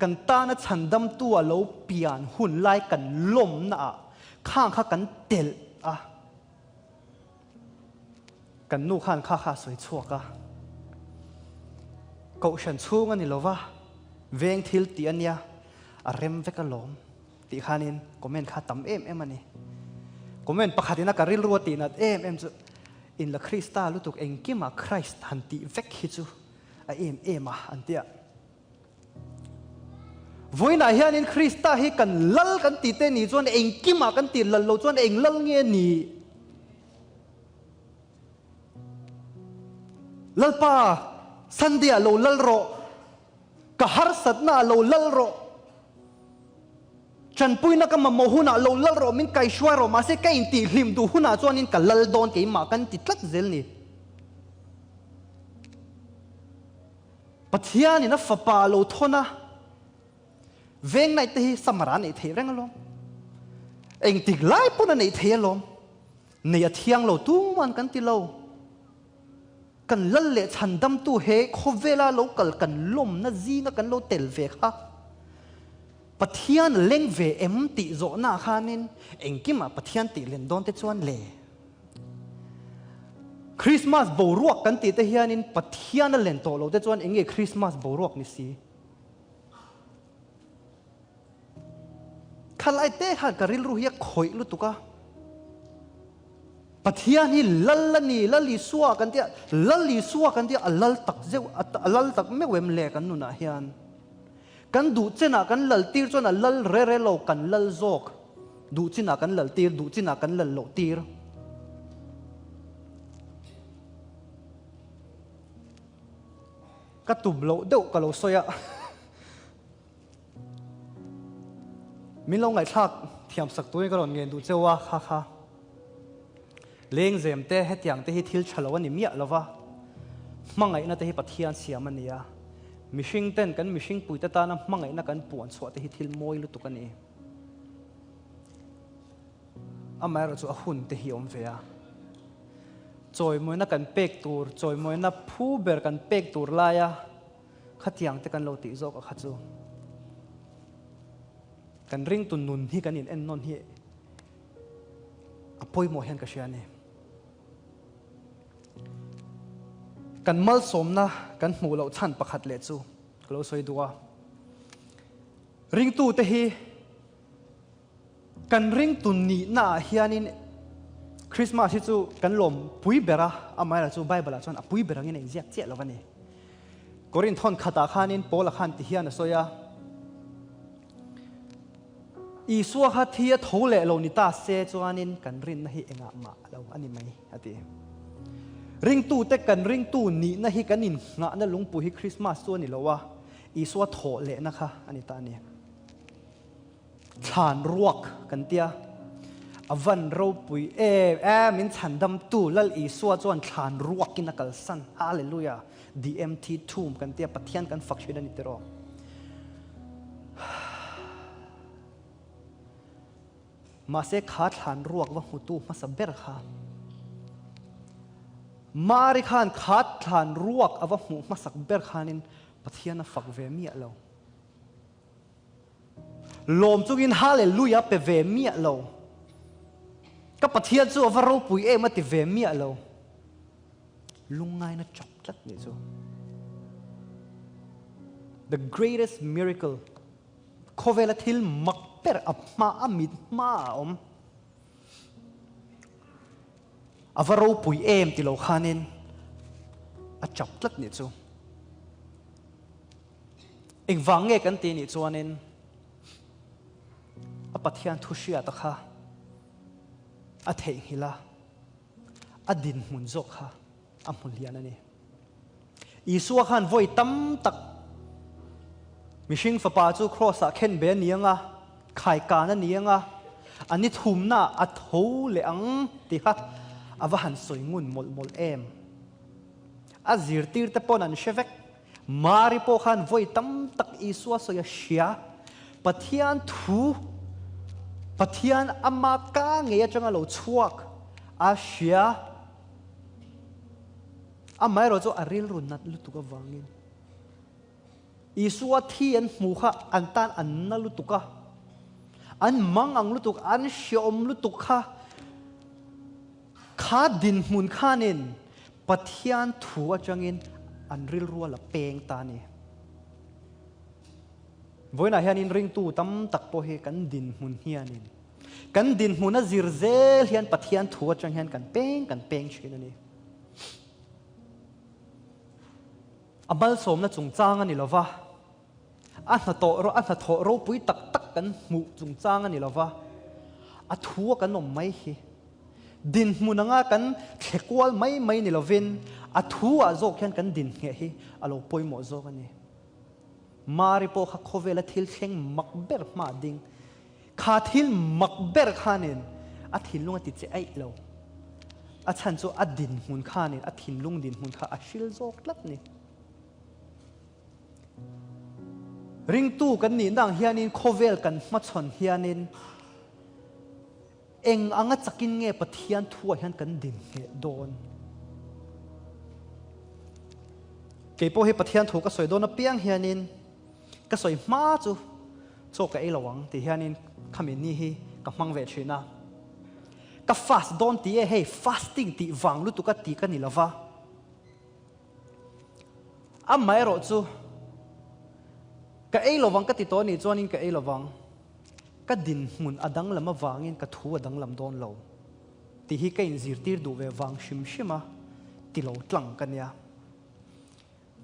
kan ta na chandam tu a lo pian hun lai kan lom na khang kha kan tel a kan nu khan kha soi chuaka ko shan chunga ni lova veng thil ti ania a rem veka lom ti khanin comment kha tam em ani comment pakhatina ka ril ruati nat em chu in la Krista lutuk engkima Christ han ti vek hi chu a em antia voina hian in Krista hi kan lal kan ti te ni chuan engkima kan ti lal lo chuan eng lal nge ni lalpa sandia lo lalro kahar satna lo lalro chan puina ka mammo huna lo lalro min kai shwaro ma se kai ti hlim du huna chuan in ka lal don ke ma kan ti tlat zel ni pathian ina fapa lo thona veng nai te hi samara nei the reng lo eng tik lai puna nei the lo nei a thiang lo tu man kan ti lo kan lal le chandam tu he khovela local kan lom na zina kan lo tel ve kha pathian leng ve em ti zo na khanin engkima pathian ti len don te chuan le Christmas boruak kan ti te hianin pathian len to lo te chuan enge Christmas boruak ni si khalai te ha karil ru hi khoi lu tuka pathian hi lallani lali suwa kan tia alal tak zeu alal tak me wem le kan nuna hian kan du chena kan lal tir chon alal re lo kan lal zok du china kan lal tir du china kan lal lo tir ka tum lo deuh ka lo soya min lo ngai thak thiam sak tuai ka ron ngen du chewa kha leng zem te hetiang te hi thil chalo ani mia lova mangai na te hi pathian siam ania mishing ten kan mishing puita ta na mangai na kan puan chho te hi thil moi lu tukani amai ro chu a hun te hi om ve a choi moi na kan pek tur choi moi na phu ber kan pek tur la ya khatiang te kan lo ti zo ka khachu kan ring tun nun hi kan in en non hi apoi mo hen ka shiani kan mal som na kan hmu lo chan pakhat le chu lo soi duwa ring tu te hi kan ring tun ni na hianin Christmas hi chu kan lom pui bera amai la chu Bible a chon a pui berang in ziak che lo wani korin thon khata khanin pola khan ti hian soya Isua ha thia thole lo ni ta se chuanin kan rin na hi enga ma lo ani mai ati ring tu te kan ring tu ni na hi kanin nga na lungpu hi Christmas chu ni lowa Isua thole na kha ani ta ni than ruak kan tia avan ro pui min chan dam tu lal Isua chuan than ruak in akal san hallelujah DMT thum kan tia pathian kan fakshida ni teroมาเสกขาดฐานรวกว่าหูตู้มาสับเบรค่ะมาริขานขาดฐานรวกว่าหูมาสักเบรขานินปะเทียนฝักเวมีเราลมจุกินฮาเลลูยาเปเวมีเราก็ปะเทียนจู่ว่าเราปุยมาติเวมีเราลุงไงนะจบจัดนี่จู่ the greatest miracle โคเวลทิลมักเปิดอับมาอมิดมาอวารูปุยที่เราขานินอาจับลัดนี่จู่อีกวังเงกันตีนี่จวนนินอปัทยันทุชียตะค่ะอาเทงฮิลาอดินมุนจกค่ะอมุลเลียนนี่อีสัวขันวอยตั้มตักมิชิงฟ้าป้าจู่ครอสเข็นเบนเนียงขายการนั่นเนียงอันนี้ทุ่มหน้าอัดหูเหลียงตีค่ะอวหันสวยงุนมลอาจิรตีร์ตะปอนันเชฟกมาริโปขันวอยตั้มตักอีสัวสวยเชียปัทยันทูปัทยันอามาก้าเงียจังเราชวกอาเชียอาไม่รู้จะอาริลรุนนัดลุตุกวังอินอีสัวที่อันหมู่ข้าอันตันอันนั่นลุตุกะอันมังอังลุตุกอันเชียมลุตุกะข้าดินมุนข้านินปัทยันถูกจังอินอันริลรัวละเปงตานีวันนั้นเฮียนินริงตู้ตั้มตักโปเฮกันดินมุนเฮียนินกันดินมุนน่ะซิรเซลเฮียนปัทยันถูกจังเฮียนกันเป้งชินันนี่อับบัลสมน่ะจงจ้างอันนี้ละวะอันน่ะโตรอันน่ะโตรปุยตักกันหมู่จงจ้างอันนี้ละวะอัถูกกันนมไม่ฮีดินมุนงากันเขกวลไม่นี่ละวินอัถูกโจกเฮียนกันดินเฮียอัลโลปอยหมอโจกันนี่มาริโปขักโคเวลทิลเชงมักเบร์มาดิงขาทิลมักเบร์ขานินอัทิลลุงติดเจไอเราอัฉันจะอัดดินมุนขานินอัทิลลุงดินมุนขาอัชิลโจกลับนี่ริงตู้กันนี่นางเฮียนินโคเวลกันมาชนเฮียนินเองอังจักินเงี้ยปะเทียนทั่วเฮียนกันดินเฮโดนเกี่ยวกับเฮปะเทียนถูกก็สวยโดนนับเปียงเฮียนินก็สวยมากจูโจกไอ้ระวังที่เฮียนินขมินนี่ฮีกับมังเวชินะก็ฟาสโดนที่เฮ้ฟาสติ้งที่วังลุตุกตีกันนี่ละวะอ่ะไม่รู้จูก็ไอ้ระวังก็ติดตัวนี่จวนนี่ก็ไอ้ระวังก็ดินมุนอดังลำมาวางอินก็ทัวดังลำโดนเราที่ฮีก็อินซิร์ตีร์ดูเววังชิมะที่เราตั้งกันเนี่ย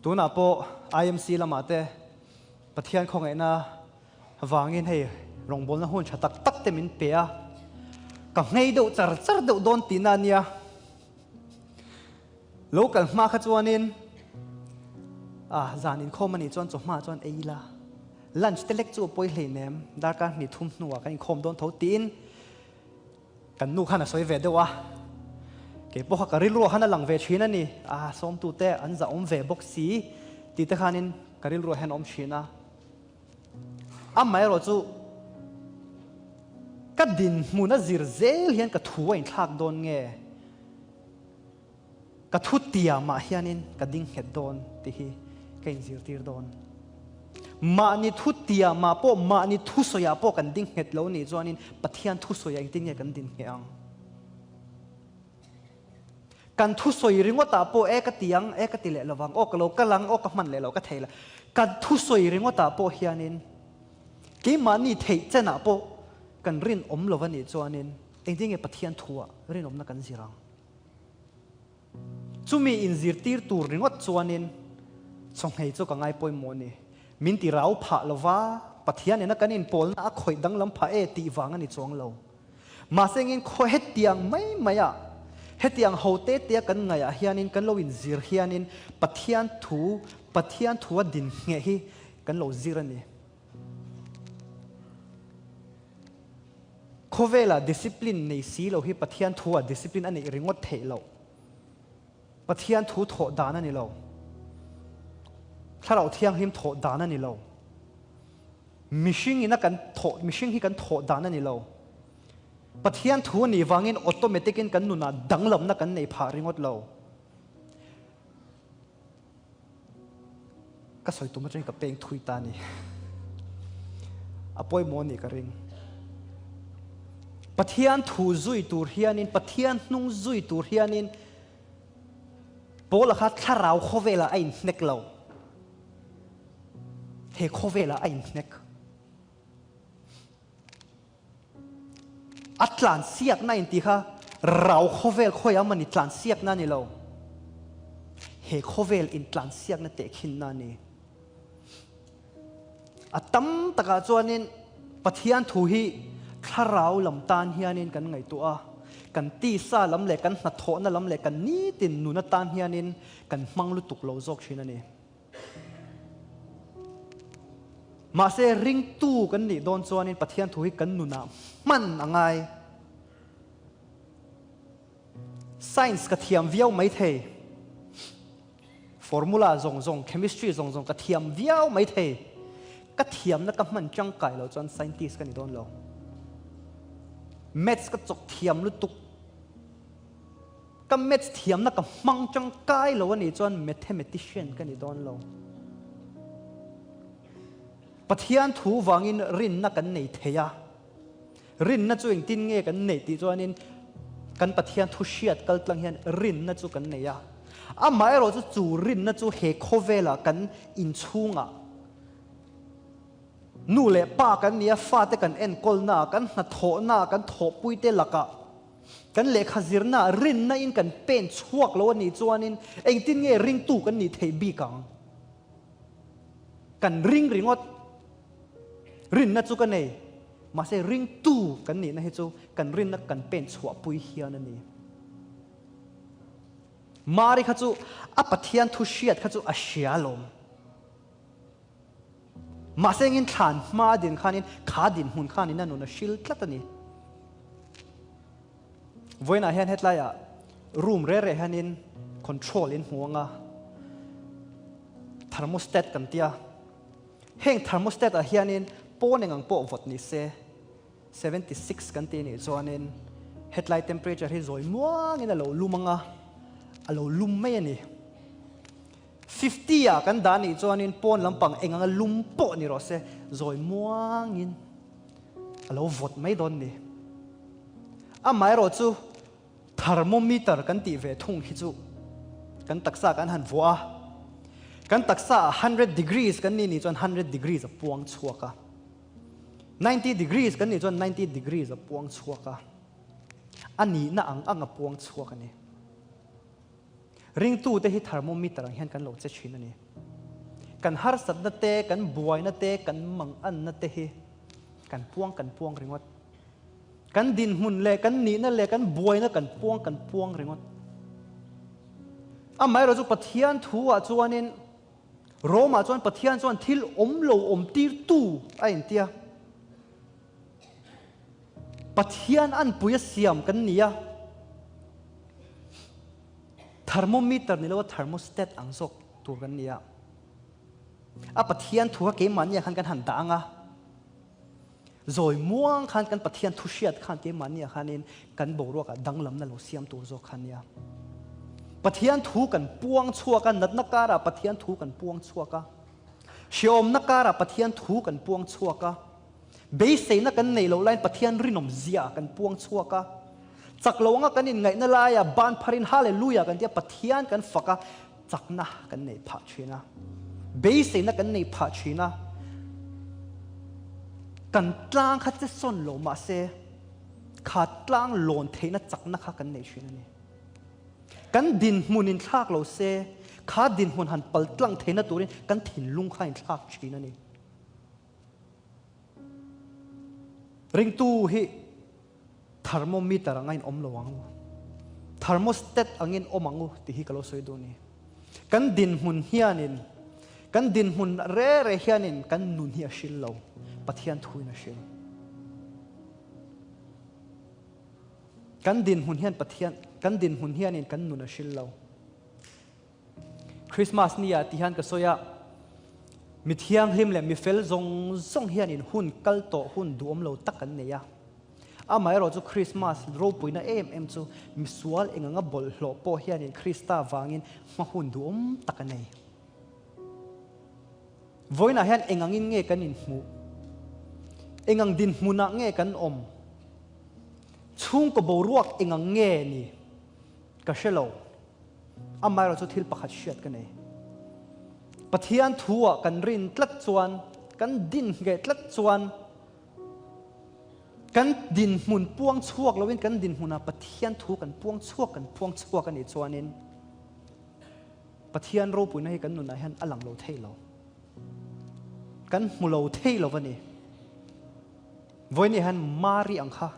ตัวน่ะพอ IMC ละมาเต้ปะเทียนของไอ้น่ะวางเงินให้รองบอลน่ะหุ่นชัดตักเต็มินเปียกับไงเดี๋ยวจัดเดี๋ยวโดนตีนันเนี่ยลูกกันมาขจวนินจานินข้อมันนี่จวนจบมาจวนไอ้ละลันช์เตเล็กจูป่วยเลยเนี่ยดาร์กันนี่ทุ่มหนัวกันคมโดนเท้าตีนกันนู่ขันน่ะสวยเวดเดี๋ยววะเก็บพวกกระริลรัวขันหลังเวชีนั่นนี่ซ้อมตูเตะอันจะอมเวบ็อกซีตีเตะขันินกระริลรัวเห็นอมชีนะไม่รู้จู cái din muốn nó dịu dễ hiền cái thua anh thạc đòn nghe cái thu tiệm mà hiền in cái đinh hết đòn thì cái dịu tiệt đòn mà ni thu tiệm mà po mà ni thu soya po cái đinh hết lâu ni cho nên bắt hiền thu soya anh tin nghe cái đinh heangกันทุสอยริงว่าตาโปเอกตียงเอกตีเละระวังโอกโลกลังโอกมันเละเราก็เทละกันทุสอยริงว่าตาโปเฮียนินกี่มันนี่เทเจน่ะโปกันรินอมลวันนี้จวนนินเองที่เงปะเทียนทัวรินอมนักกันสิรังจุมีอินซิร์ตีร์ตูริงว่าจวนนินส่งให้เจ้ากังไงปอยมอนี่มินตีเราผ่าละว่าปะเทียนเนี่ยนักกันนินปอลน่ะคอยดังลำผ่าตีวังอันนี้จวงเรามาเสงินคอยเฮ็ดเตียงไม่อะเฮตียงโฮเตเตียกันไงอะเฮียนินกันโลวินซิร์เฮียนินปัทยานทูดินเงฮีกันโลซิร์นี่โคเวล่าดิสซิปลินในสีเราฮีปัทยานทูดิสซิปลินอันนี้ริงวัดเทเราปัทยานทูโถดานันนี่เราถ้าเราเที่ยงหิมโถดานันนี่เรามิชิงอินักกันโถมิชิงฮีกันโถดานันนี่เราปัทยันทูนี่วางินออโตเมติกินกันนุนาดังลำนักกันในผาริงอดเราก็สอยตัวมันจะกับเพลงทุยตานี่อภัยมอนี่กริงปัทยันทูจุยตูเฮียนินปัทยันนุ่งจุยตูเฮียนินโปละคัดถ้าเราโคเวลาไอ้เน็กเราเฮโคเวลาไอ้เน็กอัตลันเสียกนั่นทีค่ะเราโคเวลคอยมันอิตลันเสียกนั่นนี่เราเฮโคเวลอิตลันเสียกนั่นเตะขินนั่นนี่อัตตั้มตะกาจวนนินปัทยันทูฮีถ้าเราลำตานเฮียนินกันไงตัวกันตีซาลำเล็กกันนัดโถนั่นลำเล็กกันนี่ตินนูนัตานเฮียนินกันมังลุตุกโลจอกชินันนี่มาเสริงตู้กันนี่โดนจวนนินปัทยันทูฮีกันนูนามันอะไรscience กระเทียมเวียวไม่เท formula ซง chemistry ซงกระเทียมเวียวไม่เทกระเทียมนักมันจังไก่เราจน scientist กันนี่โดนเรา maths ก็จกเทียมลุตุกก็ maths เทียมนักมังจังไก่เราวันนี้จน mathematician กันนี่โดนเราปัทยันทูวางินรินนักกันในเทียรินนักจู่ยังตินเงกันในตีจวนนินกันปัทยันทุเชียดกัลตังเฮียนรินนัจู่กันเนี่ยอ่ะหมายเราจะจู่รินนัจู่เฮโคเวล่ะกันอินชุงอ่ะนู่เล่ป้ากันเนี่ยฟาเตกันเอ็นกอลน่ากันนัดโถน่ากันโถปุยเตลักะกันเล็กขจิรน่ารินน่าอินกันเป็นชวกแล้ววันนี้จวนนินเองตินเงริงตู่กันนี่เทบีกังกันริงอดรินนัจู่กันเนี่ยมาเสริงตู้กันนี่นะเฮจูกันรินนักกันเป็นชัวปุยเฮียนั่นนี่มาริขจูอัปเทียนทุเชียดขจูอาเชียลมมาเสงินฐานมาดินขานินขาดินหุ่นขานินนั่นนู่นชิลตัดนี่วันนั้นเห็นเฮ็ดไรอะรูมเร่ๆฮันนินคอนโทรลอินหัวงะทาร์โมสเตตกันเตียเฮงทาร์โมสเตตอะเฮียนินโป้เนงังโป้วดนี่เซ่76กันตีนี่จวนนิน headlight temperature ให้จอยม่วงนี่นะเราลุมังอ่ะเราลุมไม่นี่50อ่ะกันดานี่จวนนินปนลำปังเองอ่ะลุมโป้นี่รอเซ่จอยม่วงนินเราวดไม่โดนนี่อ่ะหมายรอจู thermometer กันตีเวทุ่งฮิจูกันตักษากันหันวัวกันตักษา100 degrees กันนี่จวน100 degrees อ่ะปวงชัวกะ90 degrees กันนี่จน90 degrees อ่ะปวงชัวกะอันนี้น่าอังอ่ะปวงชัวกันนี่ริงตู้เตหิ thermometer เห็นกันโหลดเจ็ดชิ้นนั่นนี่กันฮาร์สัตนั่นเตกันบวยนั่นเตกันมังอันนั่นเตหิกันปวงริงวัดกันดินหุ่นเล่กันนี่นั่นเล่กันบวยนั่นกันปวงริงวัดอ่ะหมายเราจะปะเทียนทัวจวนนินโรมาจวนปะเทียนจวนทิลอมโลอมตีร์ตู้ไอ้เตียปัทยันอันปุยเสียมกันเนี่ยทาร์โมมิเตอร์นี่เรียกว่าทาร์โมสเตตอังซกตัวกันเนี่ยปัทยันทัวเกมันเนี่ยขันกันหันต่างอ่ะ rồi muang khan kan pathian thu siat khan ke mania khanin kan boruak a danglam na lo siam tur zo khania pathian thu kan puang chuaka nat nakara pathian thu kan puang chuaka shiom nakara pathian thu kan puang chuaka beise na kan nei lo lain pathian rinom zia kan puang chuaka chaklonga kan in ngai na laya ban pharin hallelujah kan tia pathian kan faka chakna kan nei pha thina beise na kan nei pha thina kan tlang kha che son lo ma se kha tlang lon theina chakna kha kan nei thina ni kan din munin thak lo se kha din hun han pal tlang theina turin kan thin lung kha in thak thina ni ring tu hi thermometer angain om lo ang thermostat angin omangu ti hi kalo soi do ni kan din hun hianin kan din hun re hianin kan nun hi a shil lo pathian thuina shil kan din hun hian pathian kan din hun hianin kan nun a shil lo Christmas ni ya ti han ka soya mi thiang hlim le mi fel zong hianin hun kal to hun duom lo takan ne ya amai ro chu Christmas ro puina em chu mi sual enganga bol hlo po hianin Krista wangin ma hun duom takanei voina hian engangin nge kanin mu engang din muna nge kan om chung ko boruak engang nge ni ka shelo amai ro chu thil pakhat shiat kanei pathian thuwa kan rin tlat chuan kan din nge tlat chuan kan din mun puang chuak lawin kan din huna pathian thu kan puang chuak ani chuanin pathian ro puina hi kan nuna hian alang lo theilo kan mulo theilo wani voini han mari angkha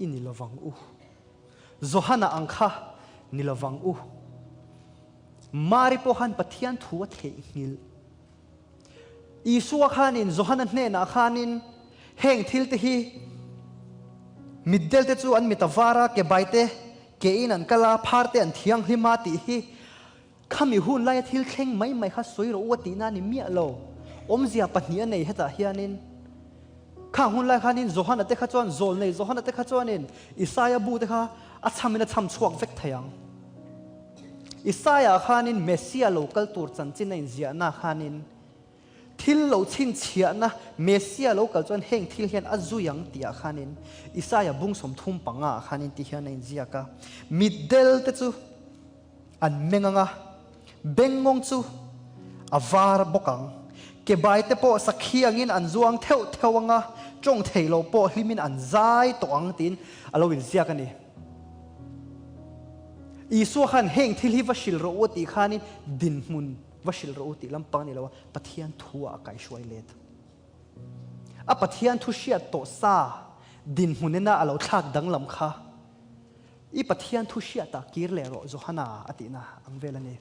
inilawang u zohana angkha nilawang u mari po han pathian thuwa theingil isua khanin zohana hne na khanin heng thil te hi middel te chu an mitawara ke baite ke in an kala pharte an thiang hima ti hi khami hun lai thil thleng mai kha soiro wati na ni mia lo omzia pahnia nei heta hianin kha hun lai khanin zohana te kha chuan zol nei zohana te kha chuanin isaya bu te kha a chamina cham chuak vek thayang isaya khanin mesia local tur chanchin nei zia na khanin thil lo chin chia na mesia local chuan heng thil hian azuyang tia khanin isaya bung som thum panga khanin ti hian nei zia ka middel te chu an menganga bengong chu avar bokang ke bai te po sakhiangin an zuang theuanga chong theilo po hlimin an zai to ang tin alowin zia ka ni isu khan heng thil hi vashil ro oti khanin din mun vashil ro oti lampang ni lawa pathian thuwa kai shwai let a pathian thu shia to sa din hunena alo thak danglam kha i pathian thu shia ta kir le ro zohana atina angvelani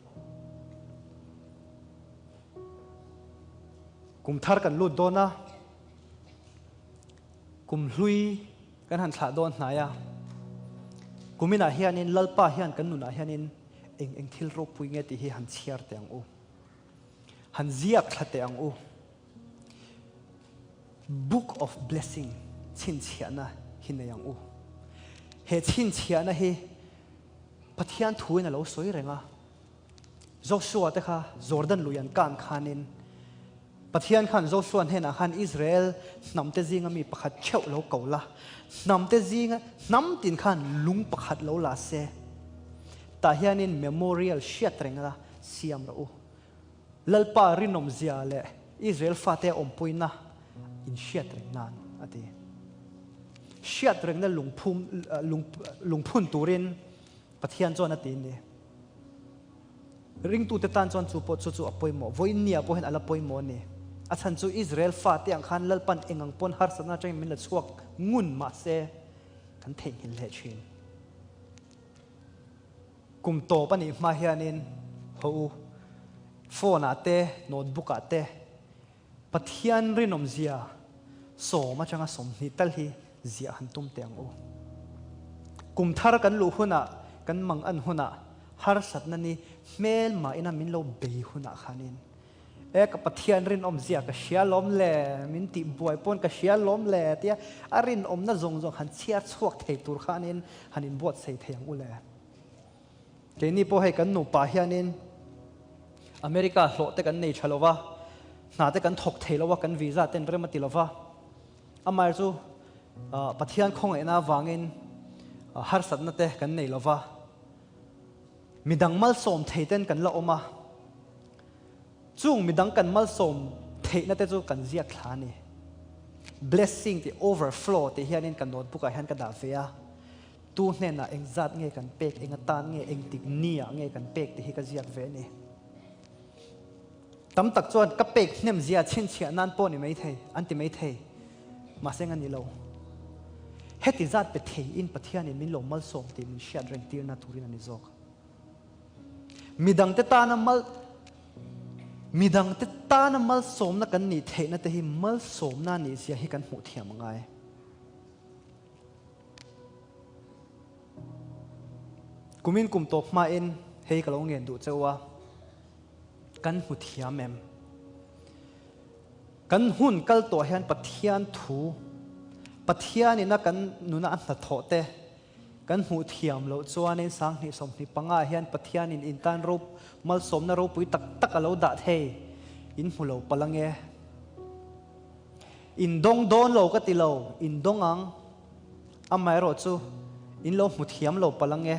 kum thar kan lut dona kum hlui kan han thla don hnaya kumina hianin lalpa hian kan nuna hianin eng thil ro pui nge ti hi han chiar te ang u han ziak thate ang u book of blessing chin chiana hinayang u he chin chiana hi pathian thuina lo soi renga Joshua te kha Jordan luyan kan khanin pathian khan Joshua hena khan Israel namte zinga mi pakhat cheu lo kola namte zinga namtin khan lung pakhat lo la se ta hianin memorial shiat renga siam ro lalpa rinom zia le Israel fate ompuina in shiat rengnan ati shiat rengna lungphun turin pathian chon ati ni ring tu te tan chon chu po chu apoimo voinia po hen ala poimo ni achan chu Israel fa te ang khan lalpan engang pon har sana chang min la chuak ngun ma se kan thei hin le chin kum to pani ma hianin ho phone ate notebook ate pathian rinom zia so ma changa som ni tal hi zia han tum te ang o kum thar kan lu huna kan mang an huna har sat na ni mel ma ina min lo be huna khanin ka pathian rin om zia ka shia lom le min ti buai pon ka shia lom le tia arin om na zong zong han chia chuak thei tur khanin hanin buat sei theiang ule ke ni po hei kan nu pa hianin America hlo te kan nei thalowa na te kan thok thei lowa kan visa ten remati lova amai chu pathian khong ena wangin har sat na te kan nei lova midang mal som thei ten kan la oma chung midang kan mal som thei na te chu kan zia thla ni blessing the overflow te hianin kan notebook a hian ka da vea tu hne na engzat nge kan pek engatan nge engtik nia nge kan pek te hi ka ziak ve ni tam tak chuan ka pek hnem zia chin chia nan po ni mai thei anti mai thei ma seng ani lo heti zat pe thei in pathian in min lo mal som ti min shat reng tir na turin ani zok midang te ta na mal som na kan ni thei na te hi mal som na ni sia hi kan hmu thiam ngai kumin kum tok ma in hei ka lo ngen du chewa kan hmu thiam em kan hun kal to hian pathian thu pathian ina kan nuna an ta tho te kan hmu thiam lo chuanin sang ni som ni panga hian pathian in intan ro mal som na ro pui tak tak alo da thei in hmu lo palange in dong don lo ka ti lo in dong ang amai ro chu in lo hmu thiam lo palange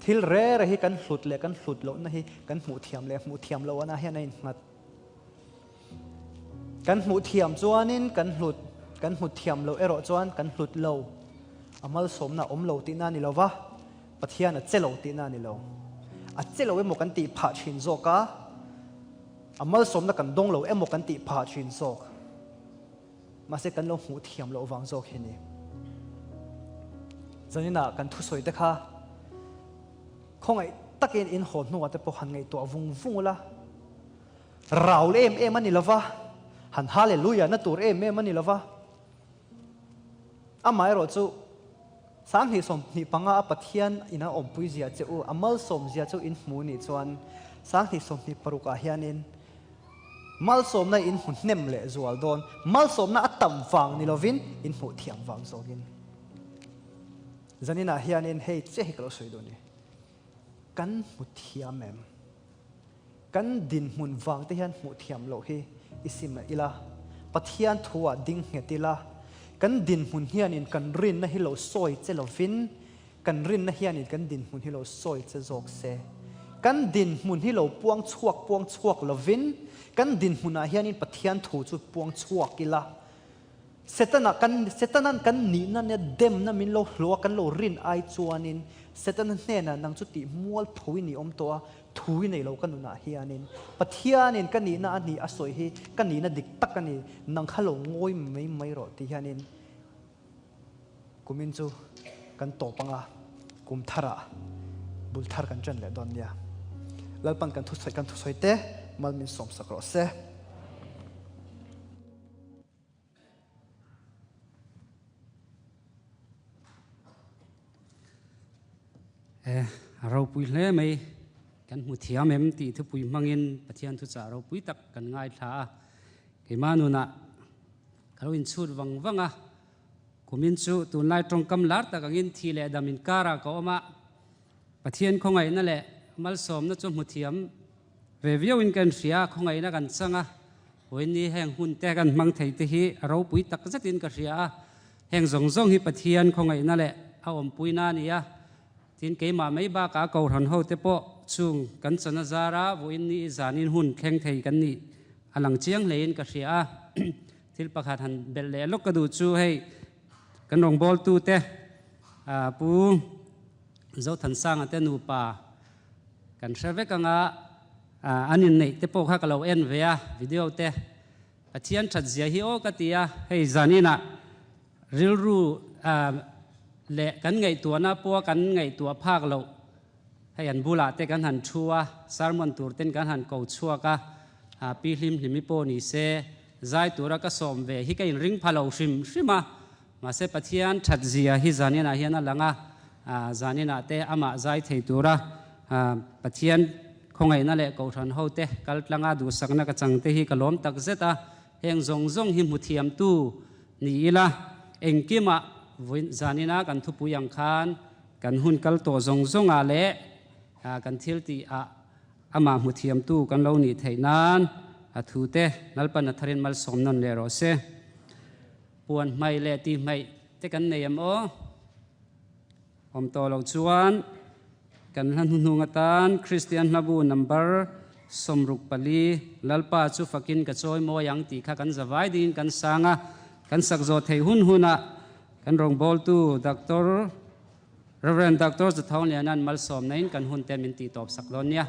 thil re ra hi kan hlut le kan hlut lo na hi kan hmu thiam lo ana hian in mat kan hmu thiam chuanin kan hmu thiam lo ero chuan kan hlut lo amal som na om lo ti na ni lova pathian a chelo ti na ni lo a chelo emo kan ti pha thin zoka amal som na kan dong lo emo kan ti pha thin zok ma se kan lo hmu thiam lo wang zok hi ni zanina kan thu soi te kha khongai takin in hon nu ate po han ngai to vung la raul em ani lova han hallelujah na tur em ani lova amai ro chu sang hi som ni panga pathian ina om pui zia che u amal som zia chu in hmu ni chuan sang hi som ni paruka hianin mal som na in hun nem le zual don mal som na atam wang ni lovin in hmu thiam wang zogin zanina hianin hei che hi kalo soi do ni kan hmu thiam em kan din mun wang te hian hmu thiam lo hi isim ila pathian thuwa ding ngetila kan din mun hianin kan rin na hi lo soi che lovin kan rin na hianin kan din mun hi lo soi che zok se kan din mun hi lo puang chuak lovin kan din mun a hianin pathian thu chu puang chuak ila setanan kan ni na ne dem na min lo hlo kan lo rin ai chuanin setanan hne na nang chu ti mual phui ni om to thui nei lo kan na hianin pathianin kan ni na ani asoi hi kan ni na dik tak ani nang khalo ngoi mai ro ti hianin kumin chu kan to panga kum thara bul thar kan chen le don nia lalpan kan thu soi te mal min som sakro se rau pui hle mai kan hmu thiam em ti thu pui mangin pathian thu cha rau pui tak kan ngai thla ke manuna kalin chut wanga kumin chu tun lai tong kam lar ta kangin thi le damin kara ko ma pathian khongai na le mal som na chu hmu thiam ve viau in kan ria khongai na kan changa hoin ni heng hun te kan mang thei te hi rau pui tak zatin ka ria heng zong hi pathian khongai na le a om pui na nia tin ke ma mai ba ka ko ran ho te po chung kan chana zara voin ni zanin hun kheng thei kan ni alang chiang lein ka ria thil pakhat han bel le lok ka du chu hei kan rong bol tu te pu zo than sang ate nu pa kan serve ka nga anin nei te po kha ka lo en ve a video te pathian that zia hi o ka tia hei zanina rilru le kan ngai tua na po kan ngai tua phak lo hay an bula te kan han thua sarmon tur ten kan han ko chua ka pi hlim hlimi po ni se zai tura ka som ve hi ka in ring phalo shima ma se pathian that zia hi zanina hian langa zanina te ama zai thei tura pathian không ai na lệ cầu thần hậu te kal tlanga du sakna ka changte hi kalom tak zeta heng zong zong hi muthiam tu ni ila engkima voin zanina kan thupu yang khan kan hun kal to zong zong a le kan thil ti a ama muthiam tu kan lo ni theinan a thu te nalpan atharin mal som non le ro se puan mai le ti mai te kan neyam o om to lo chuan kan han hunungatan Christian Nabu number somruk pali lalpa chu fakin ka choi mo yang ti kha kan zawai din kan sanga kan sakzo thei hun huna kan rong bol tu Dr. Reverend Dr. Zathong lianan mal som nain kan hun te min ti top saklon nia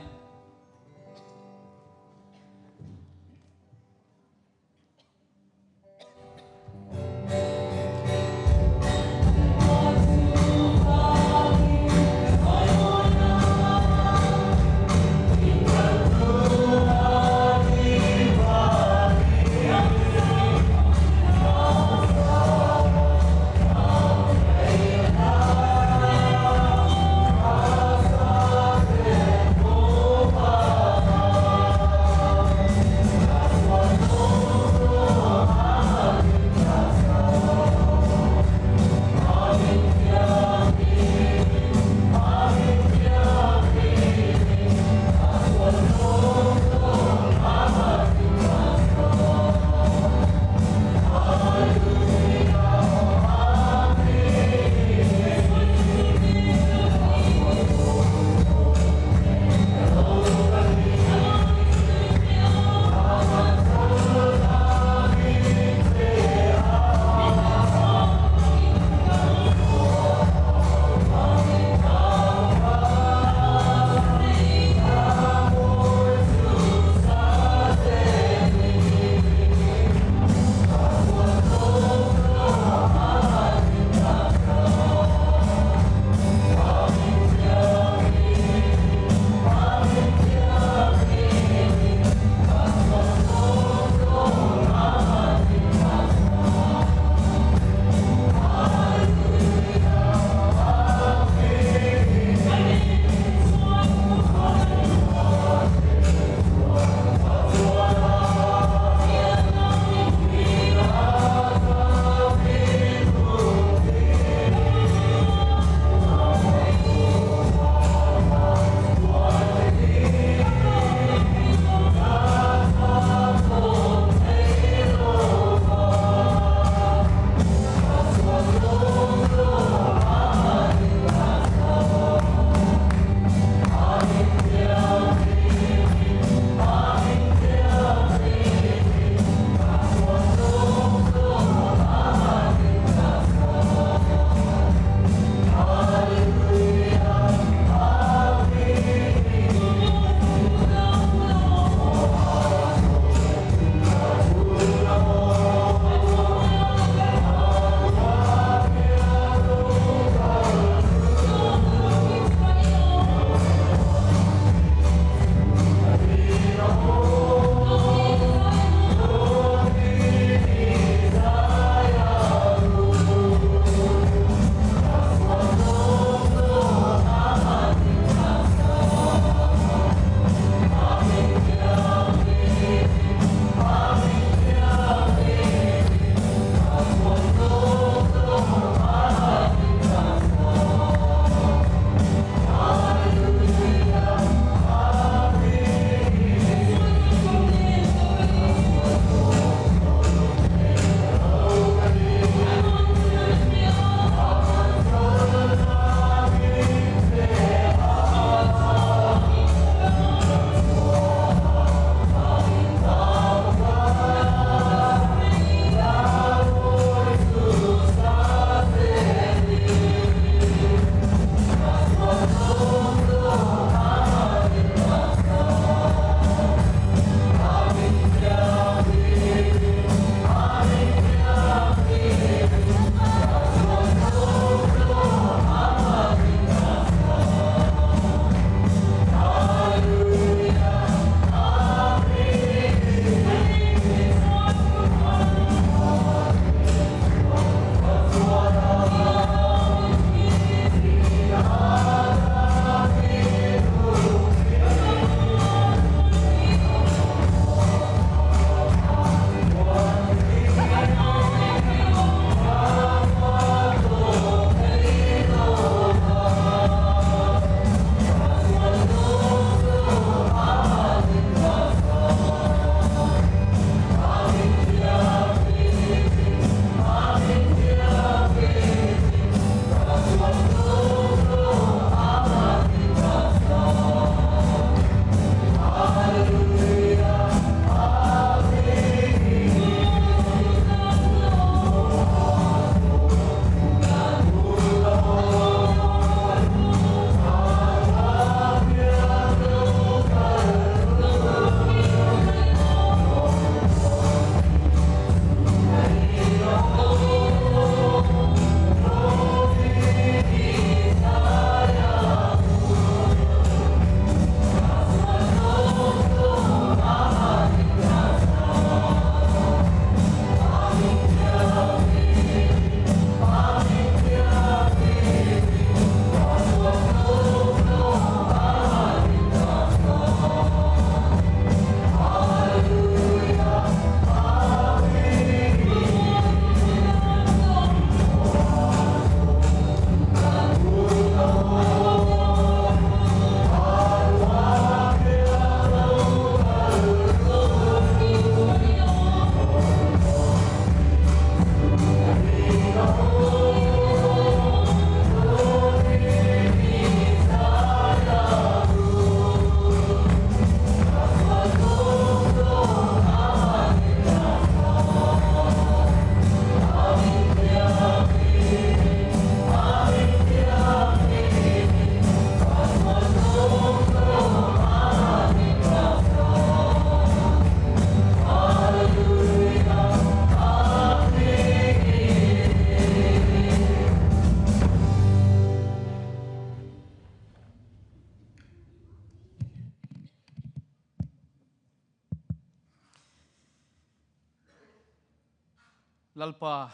lalpa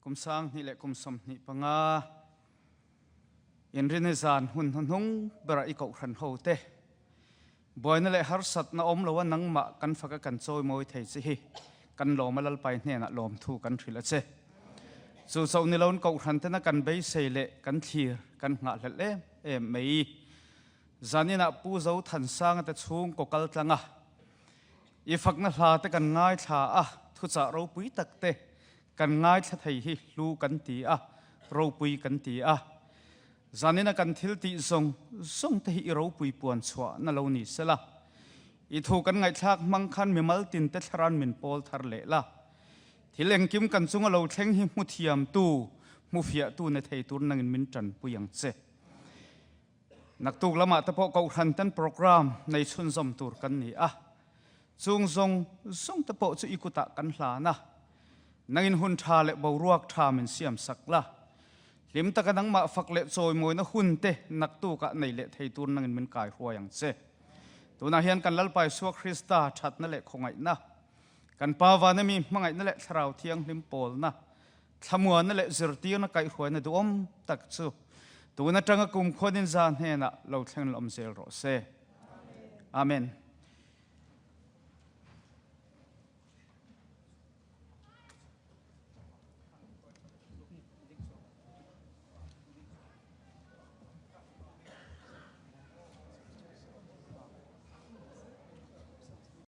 kum sang ni le kum som ni panga in rinezan hun hung bera i kau khan ho te boy na le har sat na om lawa nang ma kan faka kan choi moi thei chi hi kan lo ma lalpai hne na lom thu kan thila che chu so ni lon kau khan te na kan bei sei le kan thir kan nga hle le em mei zanina pu zo than sang ta chung ko kal tlanga i fak na hla te kan ngai tha a thu cha ro pui tak te kan ngai tha thei hi lu kan ti a ro pui kan ti a zanina kan thil ti zong te hi ro pui puan chwa na lo ni sela i thu kan ngai thak mang khan mi mal tin te thran min pol thar le la thileng kim kan chunga lo thleng hi mu thiam tu mu fia tu ne thei tur nangin min tran puyang che nak tuk lama te po ko khan tan program nei chun zom tur kan ni a chung zong te po chu ikuta kan hla na nangin hun tha le bo ruak tha min siam sakla lim ta kanang ma fak le choi moi na hun te nak tu ka nei le thei tur nangin min kai huayang che tuna hian kan lalpai suak Krista that na le khongai na kan pawa na mi mangai na le thrau thiang lim pol na thamua na le zirti na kai huai na duom tak chu tuna tanga kum khonin zan he na lo thleng lom zel ro se amen